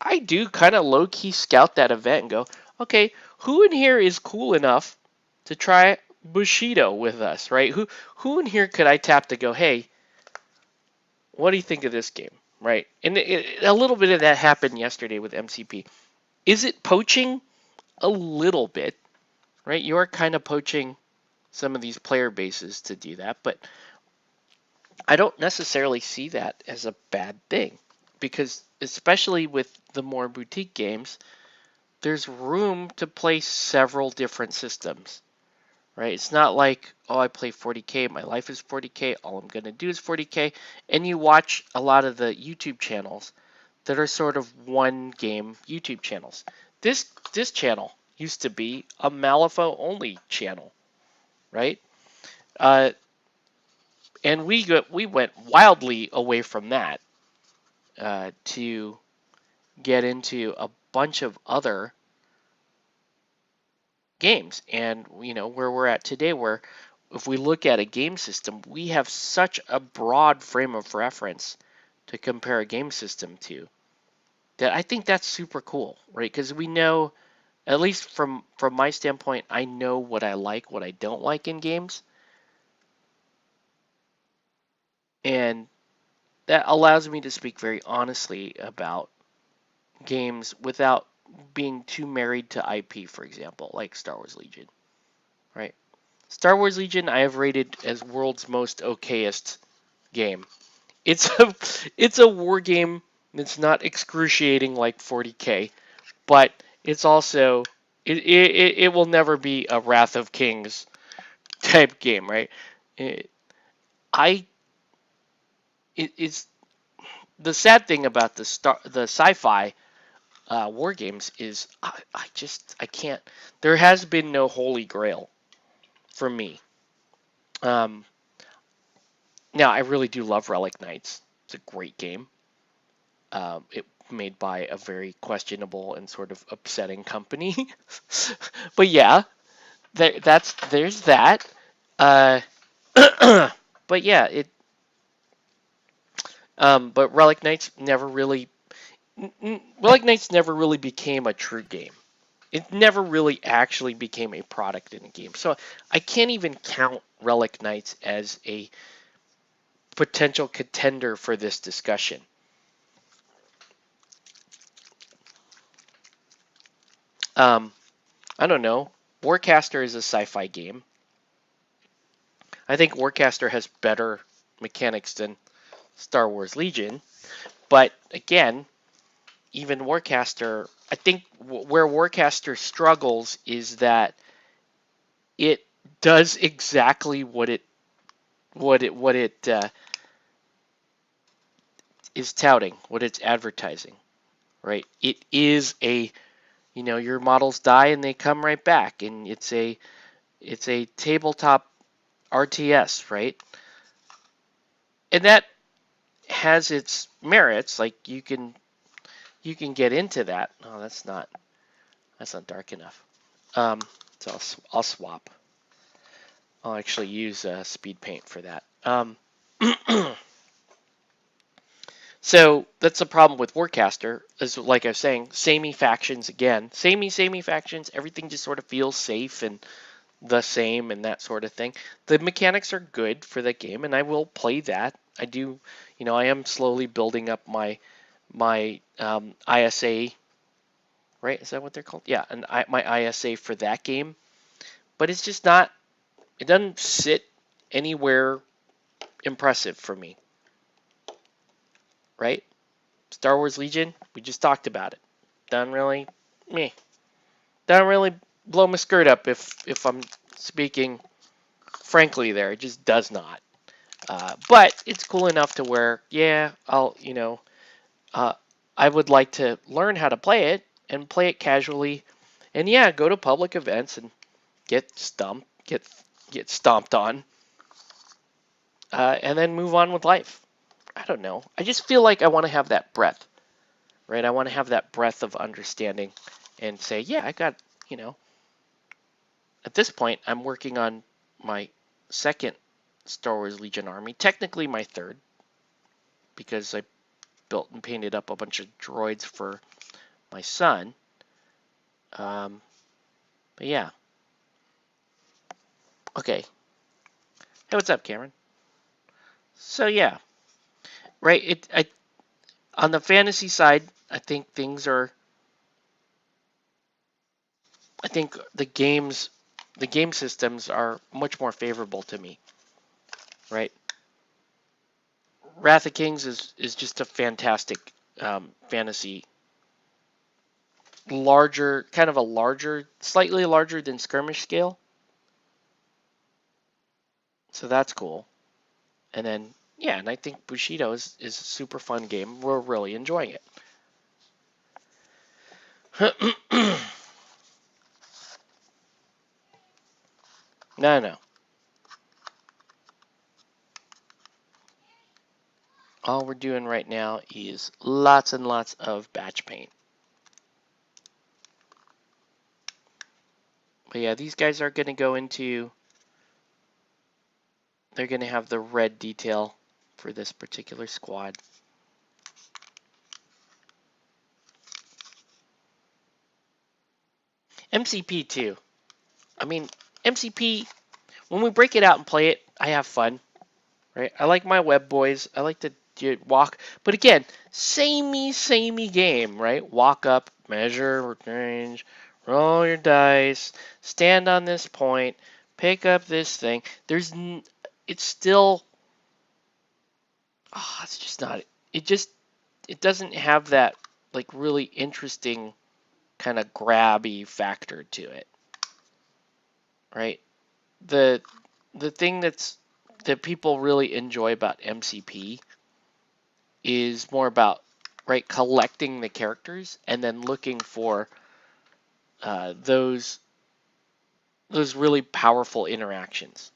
I do kind of low key scout that event and go, "Okay, who in here is cool enough to try Bushido with us, right? Who in here could I tap to go, hey, what do you think of this game, right?" And a little bit of that happened yesterday with MCP. Is it poaching? A little bit, right? You are kind of poaching some of these player bases to do that, but I don't necessarily see that as a bad thing because especially with the more boutique games, there's room to play several different systems, right? It's not like, oh, I play 40K, my life is 40K, all I'm going to do is 40K. And you watch a lot of the YouTube channels that are sort of one game YouTube channels. This channel used to be a Malifaux only channel, right? Uh, and we went wildly away from that to get into a bunch of other games. And where we're at today, where if we look at a game system, we have such a broad frame of reference to compare a game system to that I think that's super cool, right? Because we know, at least from my standpoint, I know what I like, what I don't like in games, and that allows me to speak very honestly about games without being too married to IP, for example, like Star Wars Legion, right? Star Wars Legion I have rated as world's most okayest game. It's a it's a war game that's not excruciating like 40K, but it's also it will never be a Wrath of Kings type game, right? It, I it's the sad thing about the sci-fi war games is I can't. There has been no holy grail for me. Um, Now I really do love Relic Knights. It's a great game. It made by a very questionable and sort of upsetting company. But yeah, there's that. Uh, but yeah, but Relic Knights never really became a true game. It never really actually became a product in a game. So I can't even count Relic Knights as a potential contender for this discussion. Um, I don't know. Warcaster is a sci-fi game. I think Warcaster has better mechanics than Star Wars Legion, but again, even Warcaster, I think where Warcaster struggles is that it does exactly what it is touting, what it's advertising, right? It is your models die and they come right back, and it's a tabletop RTS, right? And that has its merits. Like you can get into that. Oh, that's not dark enough. So I'll swap. I'll actually use speed paint for that. So that's the problem with Warcaster. Is like I was saying, samey factions again, samey factions. Everything just sort of feels safe and the same and that sort of thing. The mechanics are good for that game, and I will play that. I do, I am slowly building up my ISA. Right? Is that what they're called? Yeah, and my ISA for that game. But it's just not. It doesn't sit anywhere impressive for me. Right? Star Wars Legion. We just talked about it. Doesn't really. Meh. Doesn't really blow my skirt up if I'm speaking frankly. There, it just does not. But it's cool enough to where, yeah, uh, I would like to learn how to play it and play it casually, and yeah, go to public events and get stomped on, and then move on with life. I don't know. I just feel like I want to have that breadth, right? I want to have that breadth of understanding, and say, yeah, I got, you know, at this point, I'm working on my second Star Wars Legion army, technically my third, because I built and painted up a bunch of droids for my son. But yeah. Okay. Hey, what's up, Cameron? So yeah, right. On the fantasy side, I think things are. I think the game systems are much more favorable to me. Right. Wrath of Kings is just a fantastic fantasy, slightly larger than skirmish scale. So that's cool. And then yeah, and I think Bushido is a super fun game. We're really enjoying it. No. All we're doing right now is lots and lots of batch paint. But yeah, these guys are going to go into, they're going to have the red detail for this particular squad. MCP too. I mean, MCP, when we break it out and play it, I have fun, right? I like my web boys. I like to walk, but again, samey game, right? Walk up, measure range, roll your dice, stand on this point, pick up this thing. It's still, it's just not. It doesn't have that like really interesting kind of grabby factor to it, right? The the thing that people really enjoy about MCP is more about, right, collecting the characters and then looking for those really powerful interactions.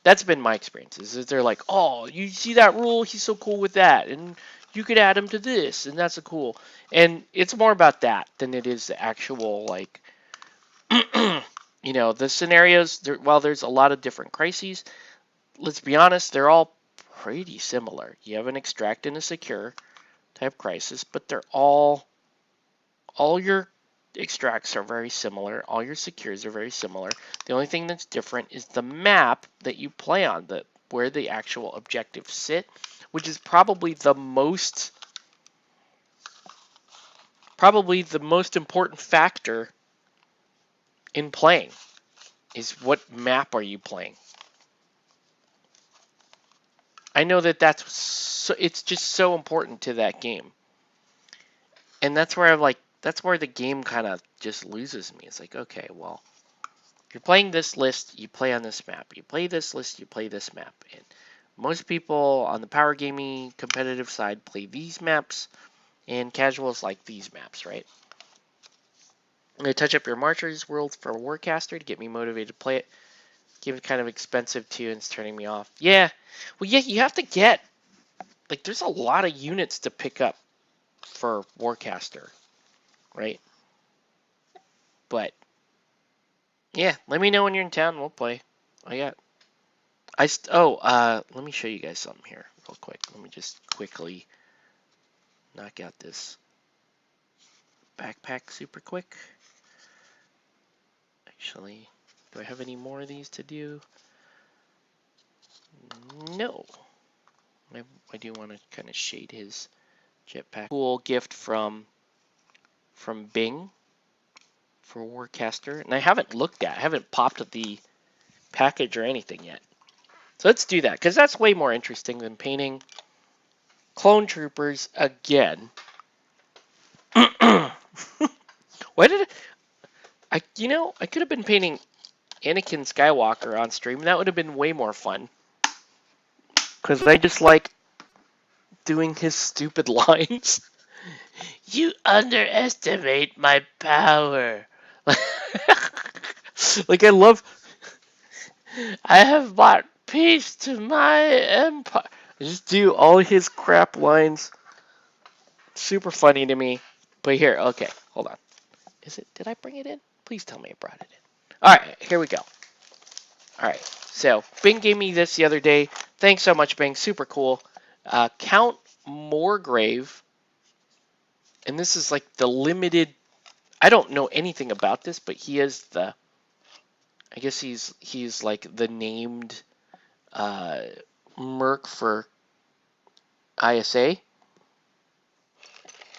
That's been my experience. Is that they're like, oh, you see that rule? He's so cool with that, and you could add him to this, and that's a cool. And it's more about that than it is the actual like You know, the scenarios, while there's a lot of different crises, let's be honest, they're all pretty similar. You have an extract and a secure type crisis, but they're all your extracts are very similar. All your secures are very similar. The only thing that's different is the map that you play on, where the actual objectives sit, which is probably the most important factor in playing, is what map are you playing. I know it's just so important to that game. And that's where that's where the game kind of just loses me. It's like, okay, well, you're playing this list, you play on this map. You play this list, you play this map. And most people on the power gaming competitive side play these maps, and casuals like these maps, right? I'm going to touch up your Marcher's World for Warcaster to get me motivated to play it. Game is kind of expensive too, and it's turning me off. Yeah, well, yeah, you have to get, like, there's a lot of units to pick up for Warcaster, right? But yeah, let me know when you're in town. We'll play. Let me show you guys something here real quick. Let me just quickly knock out this backpack super quick. Actually, do I have any more of these to do? No. I do want to kind of shade his jetpack. Cool gift from Bing for Warcaster, and I haven't popped the package or anything yet. So let's do that, because that's way more interesting than painting clone troopers again. Why did I could have been painting Anakin Skywalker on stream. That would have been way more fun. Because I just like doing his stupid lines. You underestimate my power. Like, I have brought peace to my empire. I just do all his crap lines. Super funny to me. But here, okay, hold on. Did I bring it in? Please tell me I brought it in. Alright, here we go. Alright, so Bing gave me this the other day. Thanks so much, Bing. Super cool. Count Moregrave. And this is like the limited. I don't know anything about this, but he is I guess he's like the named merc for ISA.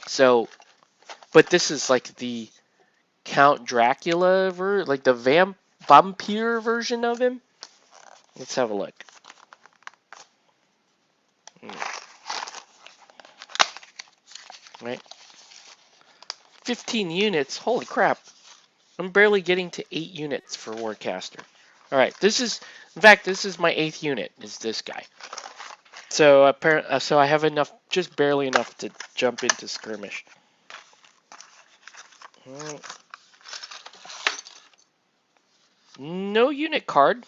So, but this is like the Count Dracula like the vampire version of him. Let's have a look. Right? 15 units. Holy crap. I'm barely getting to 8 units for Warcaster. Alright, in fact, this is my 8th unit, is this guy. So apparently, so I have enough, just barely enough to jump into skirmish. No unit card.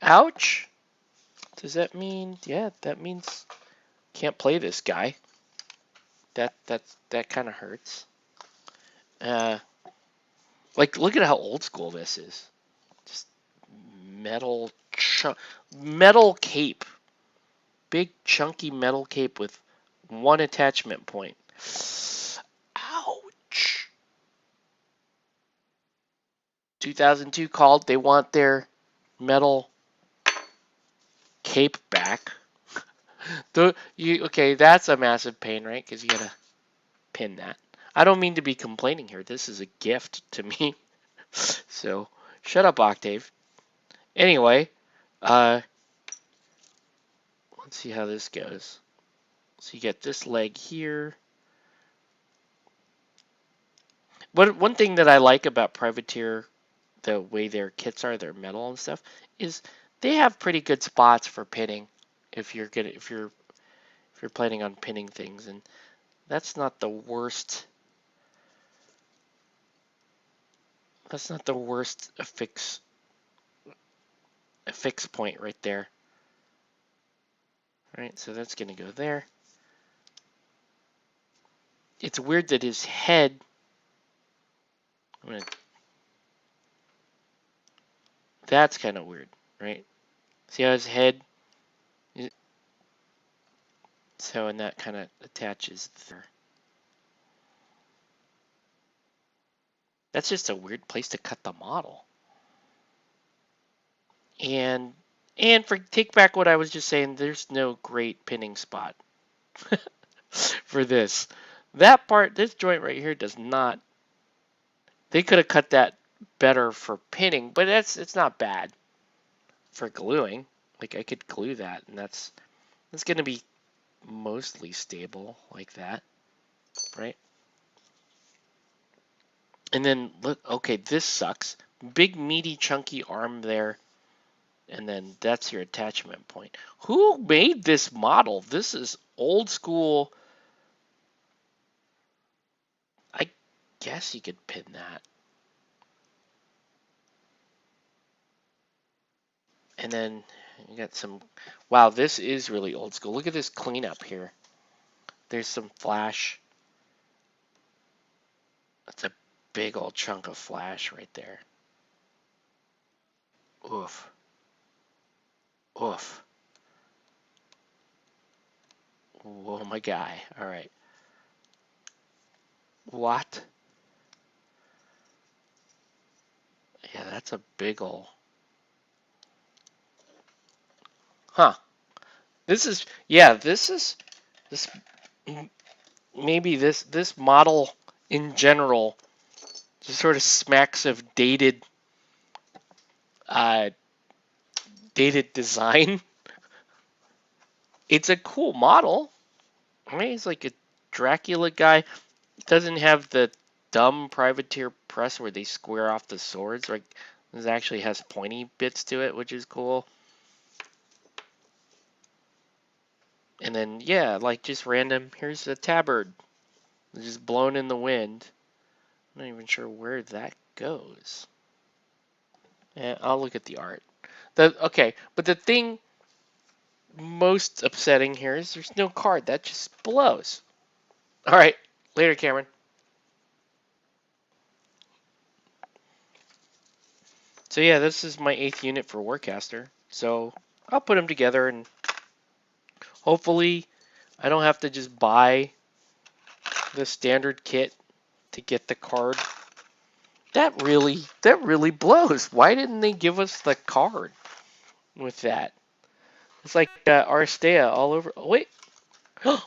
Ouch. Does that mean, yeah, that means can't play this guy. That kind of hurts. Like, look at how old school this is. Just metal cape. Big chunky metal cape with 1 attachment point. Ouch. 2002 called. They want their metal cape back. Okay, that's a massive pain, right? Because you gotta pin that. I don't mean to be complaining here. This is a gift to me. So, shut up, Octave. Anyway, let's see how this goes. So you get this leg here. One thing that I like about Privateer, the way their kits are, their metal and stuff, is they have pretty good spots for pinning if you're planning on pinning things, and that's not the worst. That's not the worst affix point right there. All right, so that's gonna go there. It's weird that his head. That's kind of weird, right? See how his head, so and that kind of attaches there. That's just a weird place to cut the model. And for take back what I was just saying, there's no great pinning spot for this. That part, this joint right here does not. They could have cut that better for pinning, but it's not bad for gluing. Like I could glue that, and that's going to be mostly stable like that, right? And then look, okay, this sucks. Big meaty chunky arm there, and then that's your attachment point. Who made this model? This is old school. I guess you could pin that. And then you got some, wow, this is really old school. Look at this cleanup here. There's some flash. That's a big old chunk of flash right there. Oof. Oof. Whoa, my guy. All right. What? Yeah, that's a big ol'. Huh. This is, yeah, this maybe this model in general just sort of smacks of uh, dated design. It's a cool model. I mean, he's like a Dracula guy. It doesn't have the dumb privateer press where they square off the swords. Like this actually has pointy bits to it, which is cool. And then yeah, like just random. Here's a tabard, just blown in the wind. I'm not even sure where that goes. Yeah, I'll look at the art. Okay, but the thing most upsetting here is there's no card. That just blows. All right, later, Cameron. So yeah, this is my 8th unit for Warcaster. So I'll put them together and hopefully I don't have to just buy the standard kit to get the card. That really blows. Why didn't they give us the card with that? It's like Arstea all over. Oh, wait,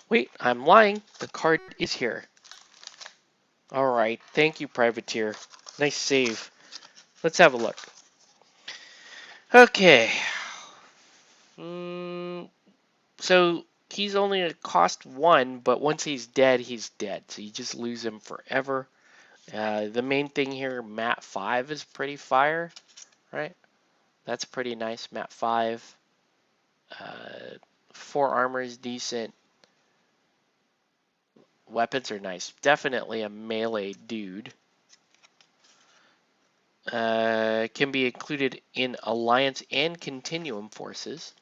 wait, I'm lying. The card is here. All right, thank you, Privateer. Nice save. Let's have a look. Okay. So he's only a cost 1, but once he's dead, he's dead. So you just lose him forever. The main thing here, Mat 5 is pretty fire, right? That's pretty nice, Mat 5. 4 armor is decent. Weapons are nice. Definitely a melee dude. Can be included in Alliance and Continuum forces.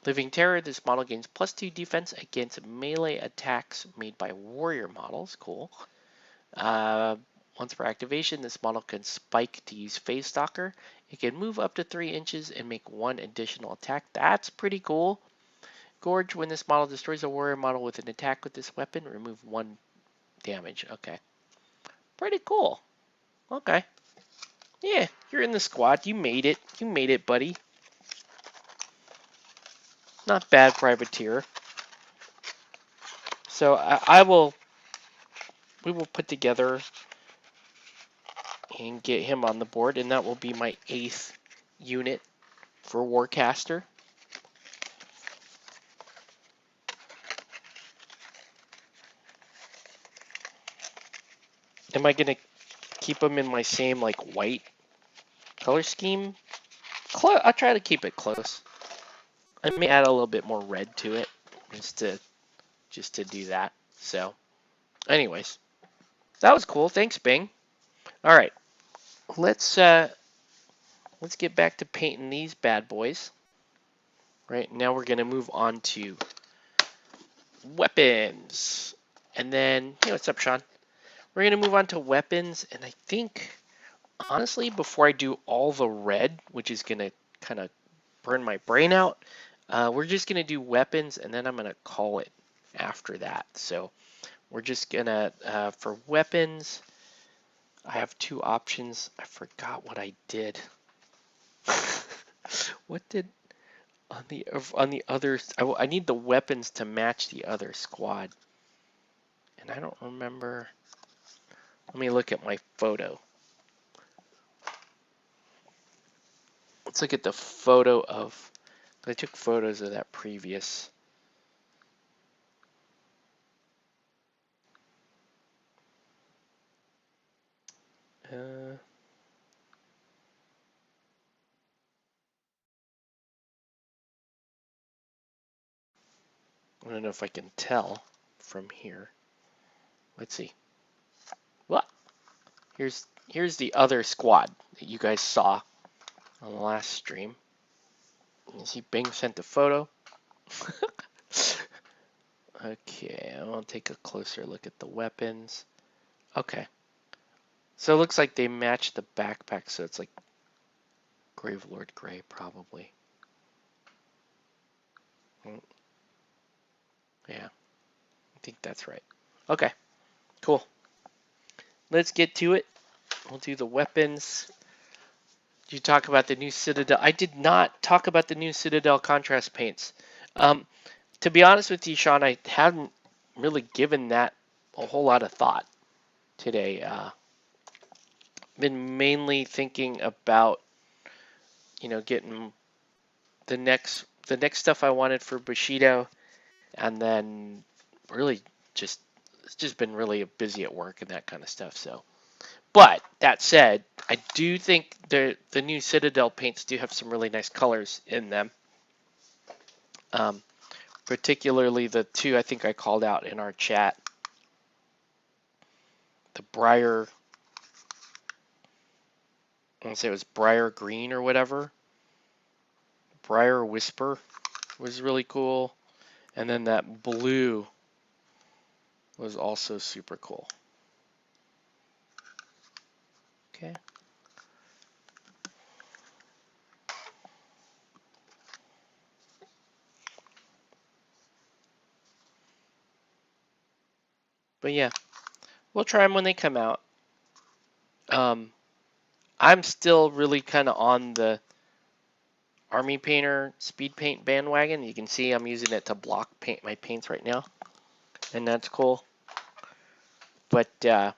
Living Terror, this model gains +2 defense against melee attacks made by warrior models. Cool. Once per activation, this model can spike to use Phase Stalker. It can move up to 3 inches and make 1 additional attack. That's pretty cool. Gorge, when this model destroys a warrior model with an attack with this weapon, remove 1 damage. Okay. Pretty cool. Okay. Yeah, you're in the squad. You made it. You made it, buddy. Not bad, Privateer. So we will put together and get him on the board, and that will be my 8th unit for Warcaster. Am I gonna keep him in my same like white color scheme? I'll try to keep it close. I may add a little bit more red to it just to do that. So, anyways, that was cool. Thanks, Bing. All right, let's get back to painting these bad boys. Right now, we're gonna move on to weapons, and then hey, what's up, Sean? We're gonna move on to weapons, and I think honestly, before I do all the red, which is gonna kind of burn my brain out, we're just gonna do weapons, and then I'm gonna call it after that. So we're just gonna, for weapons, I have two options. I forgot what I did. What did on the other? I need the weapons to match the other squad, and I don't remember. Let me look at my photo. Let's look at the photo of. I took photos of that previous. Uh, I don't know if I can tell from here. Let's see. Well, here's the other squad that you guys saw on the last stream. You see Bing sent a photo. Okay, I want to take a closer look at the weapons. Okay. So it looks like they match the backpack, so it's like Gravelord Gray, probably. Yeah, I think that's right. Okay, cool. Let's get to it. We'll do the weapons. Did you talk about the new Citadel? I did not talk about the new Citadel contrast paints. To be honest with you, Sean, I haven't really given that a whole lot of thought today. Been mainly thinking about, getting the next stuff I wanted for Bushido, and then really just it's just been really busy at work and that kind of stuff. So, but that said, I do think the new Citadel paints do have some really nice colors in them. Um, Particularly the two I think I called out in our chat, the Briar. I want to say it was Briar Green or whatever. Briar Whisper was really cool, and then that blue was also super cool. Okay. But yeah, we'll try them when they come out. I'm still really kind of on the Army Painter speed paint bandwagon. You can see I'm using it to block paint my paints right now, and that's cool. But the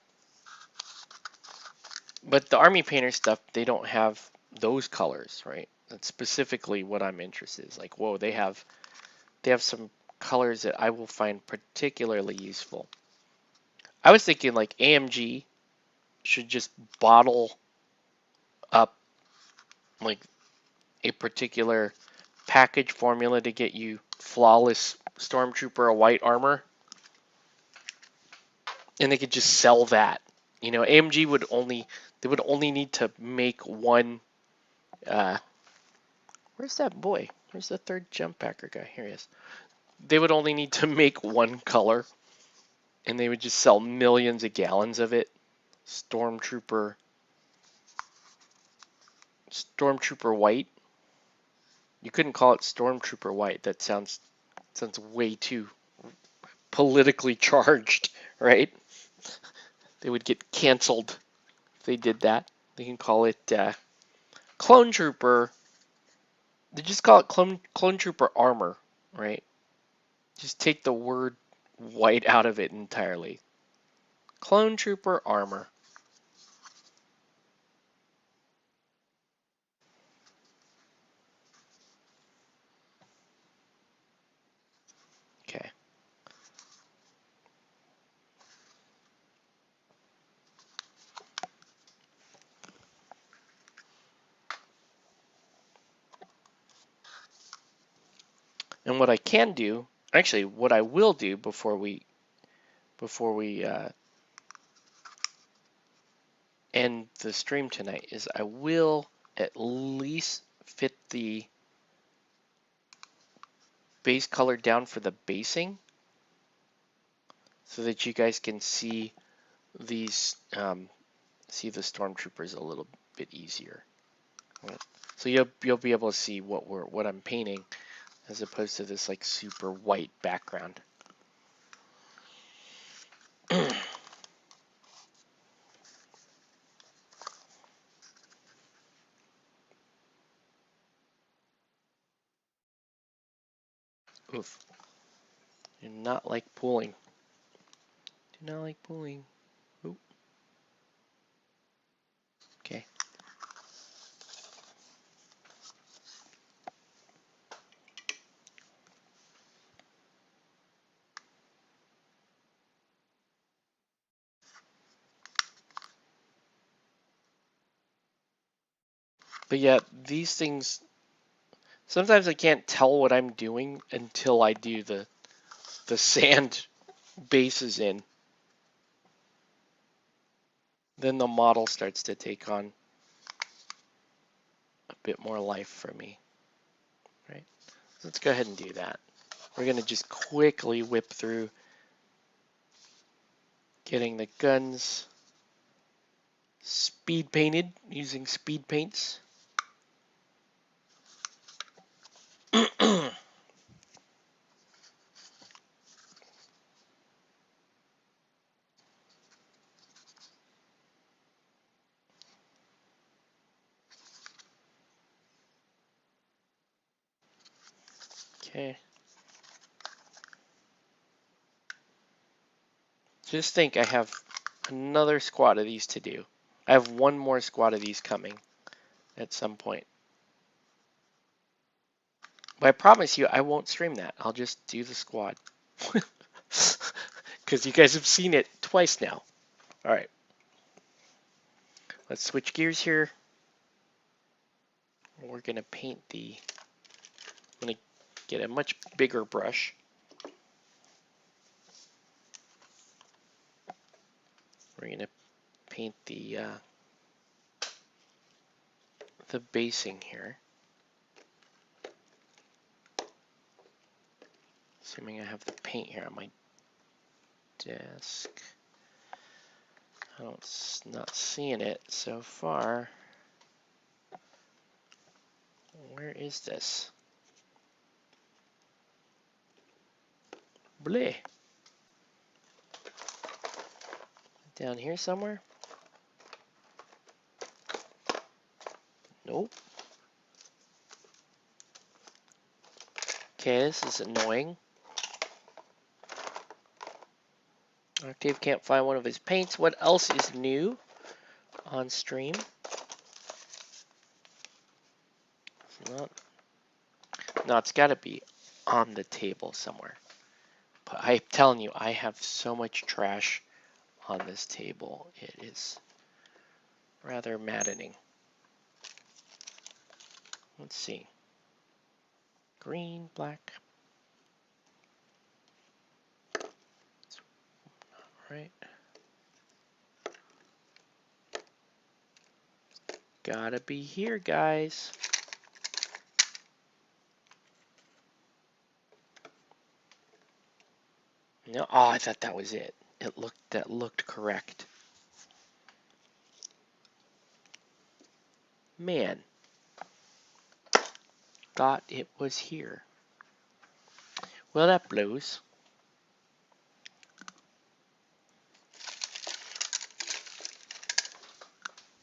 Army Painter stuff, they don't have those colors, right? That's specifically what I'm interested in. Is like, whoa, they have some colors that I will find particularly useful. I was thinking like AMG should just bottle up like a particular package formula to get you flawless Stormtrooper white armor, and they could just sell that. AMG would only need to make one. Where's that boy? Where's the third jump packer guy? Here he is. They would only need to make one color, and they would just sell millions of gallons of it. Stormtrooper white. You couldn't call it Stormtrooper white. That sounds way too politically charged, right? They would get canceled if they did that. They can call it Clone Trooper. They just call it Clone Trooper armor, right? Just take the word white out of it entirely. Clone Trooper armor. Okay. And what I can do, actually, what I will do before we end the stream tonight is I will at least fit the base color down for the basing so that you guys can see these See, the Stormtrooper is a little bit easier. Right? So you'll be able to see what I'm painting, as opposed to this like super white background. Oof. Do not like pulling. Do not like pulling. Oop. Okay. But yeah, these things, sometimes I can't tell what I'm doing until I do the sand bases in. Then the model starts to take on a bit more life for me. Right? Let's go ahead and do that. We're going to just quickly whip through getting the guns speed painted using speed paints. Okay. Just think I have another squad of these to do. I have one more squad of these coming at some point. But I promise you, I won't stream that. I'll just do the squad. Because you guys have seen it twice now. All right. Let's switch gears here. We're going to paint the... I'm going to get a much bigger brush. We're going to paint the basing here. Assuming I have the paint here on my desk. I'm not seeing it so far. Where is this? Bleh. Down here somewhere? Nope. Okay, this is annoying. Octave can't find one of his paints. What else is new on stream? No, it's got to be on the table somewhere. But I'm telling you, I have so much trash on this table. It is rather maddening. Let's see. Green, black. Right. Gotta be here, guys. No, oh, I thought that was it. That looked correct. Man, thought it was here. Well, that blows.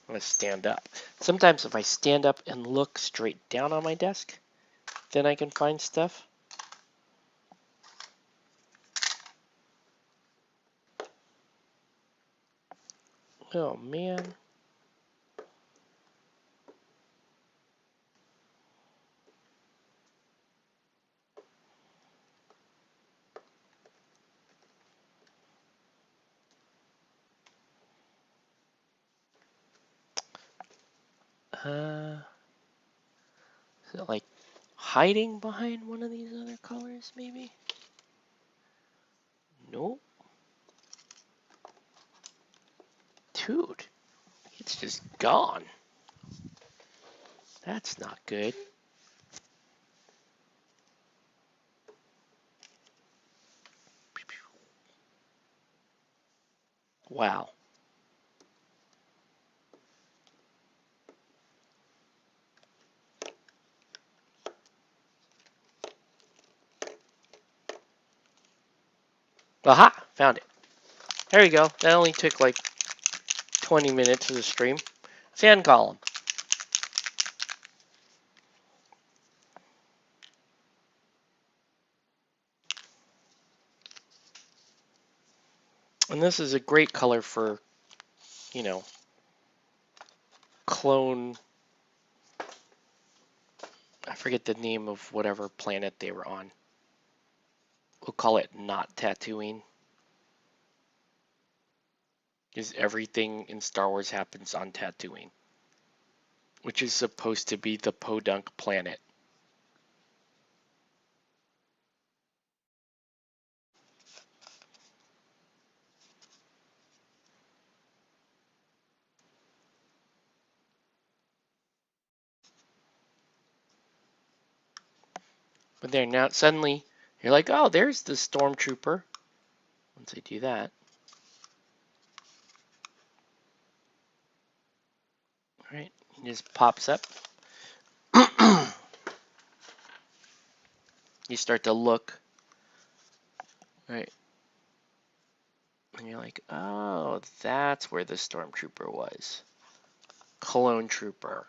I'm gonna stand up. Sometimes if I stand up and look straight down on my desk, then I can find stuff. Oh man. Is it like hiding behind one of these other colors, maybe? Nope. Dude, it's just gone. That's not good. Wow. Aha! Found it. There you go. That only took like 20 minutes of the stream. Fan column. And this is a great color for, you know, clone. I forget the name of whatever planet they were on. We'll call it not Tatooine. Because everything in Star Wars happens on Tatooine, which is supposed to be the podunk planet. But there, now suddenly you're like, oh, there's the Stormtrooper. Once I do that. Alright, it just pops up. You start to look. Right. And you're like, oh, that's where the Stormtrooper was. Clone Trooper.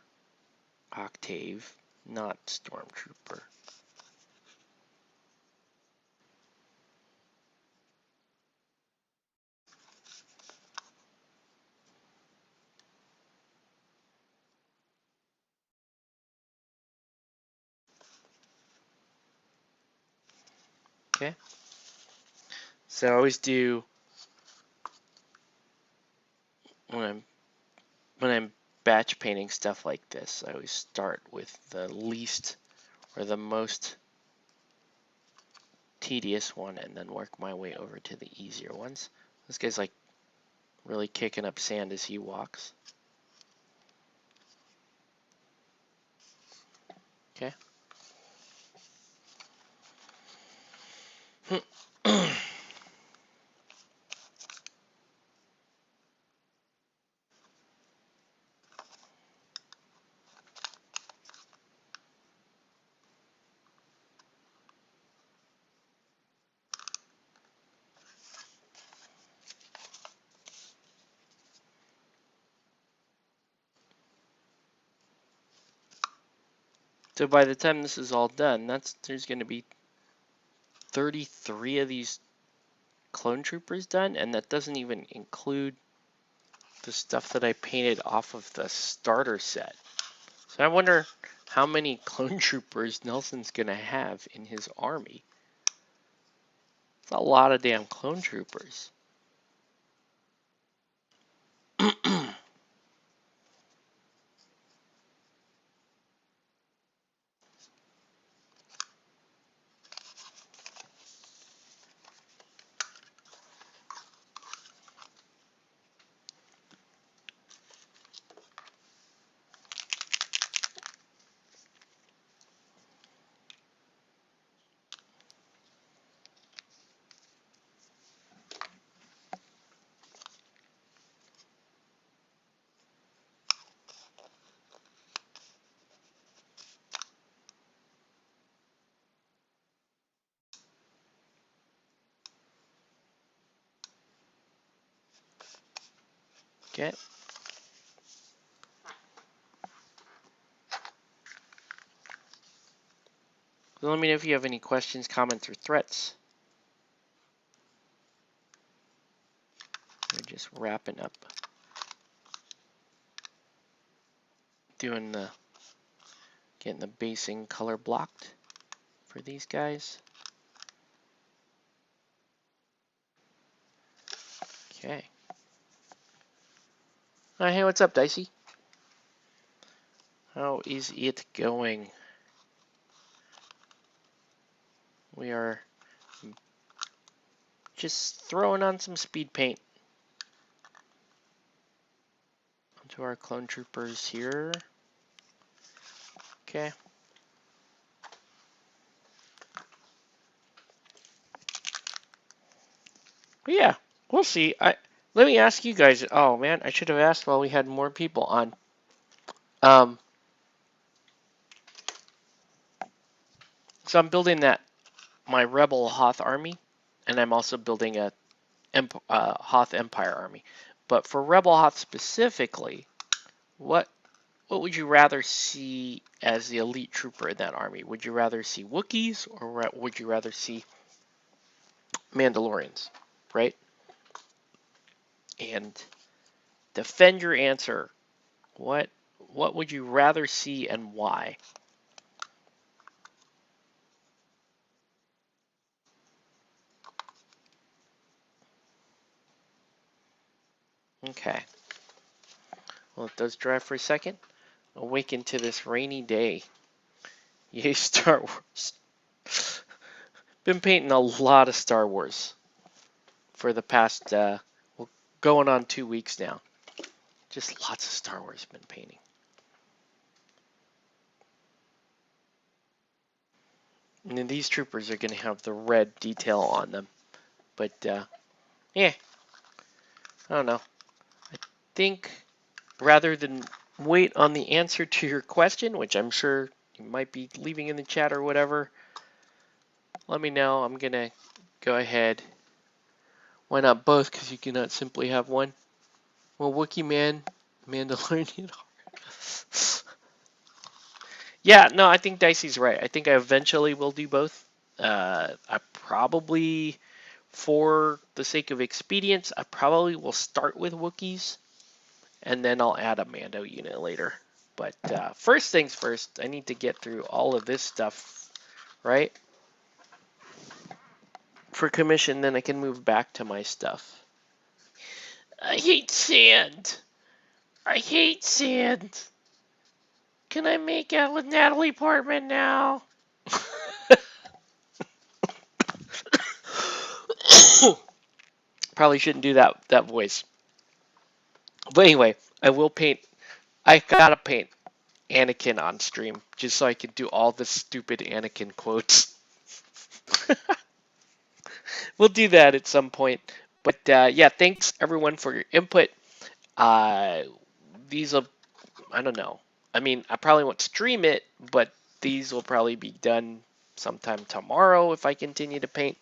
Octave, not Stormtrooper. Okay. So I always do when I'm batch painting stuff like this, I always start with the least or the most tedious one and then work my way over to the easier ones. This guy's like really kicking up sand as he walks. Okay. So by the time this is all done, there's going to be 33 of these clone troopers done, and that doesn't even include the stuff that I painted off of the starter set. So I wonder how many clone troopers Nelson's going to have in his army. It's a lot of damn clone troopers. Okay. So let me know if you have any questions, comments, or threats. We're just wrapping up. Getting the basing color blocked for these guys. Okay. Hey, what's up, Dicey? How is it going? We are just throwing on some speed paint onto our clone troopers here. Okay. But yeah, we'll see. Let me ask you guys. Oh man, I should have asked while we had more people on. So I'm building my Rebel Hoth army, and I'm also building a Hoth Empire army. But for Rebel Hoth specifically, what would you rather see as the elite trooper in that army? Would you rather see Wookiees or would you rather see Mandalorians, right? And defend your answer. What would you rather see and why? Okay. Well, it does dry for a second. Awaken to this rainy day. Yay, Star Wars. Been painting a lot of Star Wars for the past, well, going on 2 weeks now. Just lots of Star Wars been painting. And then these troopers are going to have the red detail on them. But, yeah, I don't know. I think rather than wait on the answer to your question, which I'm sure you might be leaving in the chat or whatever, let me know. I'm going to go ahead. Why not both? Because you cannot simply have one. Well, Wookiee Man, Mandalorian. Yeah, no, I think Dicey's right. I think I eventually will do both. I probably, for the sake of expedience, I probably will start with Wookiees, and then I'll add a Mando unit later. But first things first, I need to get through all of this stuff, right? For commission, then I can move back to my stuff. I hate sand. I hate sand. Can I make out with Natalie Portman now? Probably shouldn't do that voice. But anyway, I will paint. I gotta paint Anakin on stream just so I can do all the stupid Anakin quotes. We'll do that at some point. But yeah, thanks everyone for your input. These will, I don't know. I mean, I probably won't stream it, but these will probably be done sometime tomorrow if I continue to paint.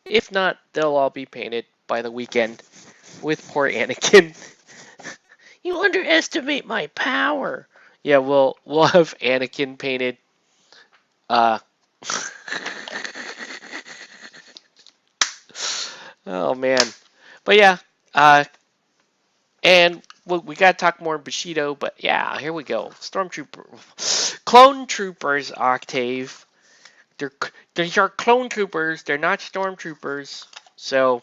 If not, they'll all be painted by the weekend with poor Anakin. You underestimate my power. Yeah, we'll have Anakin painted. Oh man, but yeah, and we gotta talk more Bushido. But yeah, here we go. Stormtrooper, clone troopers, Octave. They're clone troopers. They're not stormtroopers. So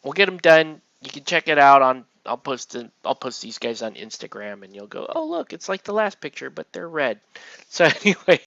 we'll get them done. You can check it out on. I'll post these guys on Instagram, and you'll go, oh look, it's like the last picture, but they're red. So anyway,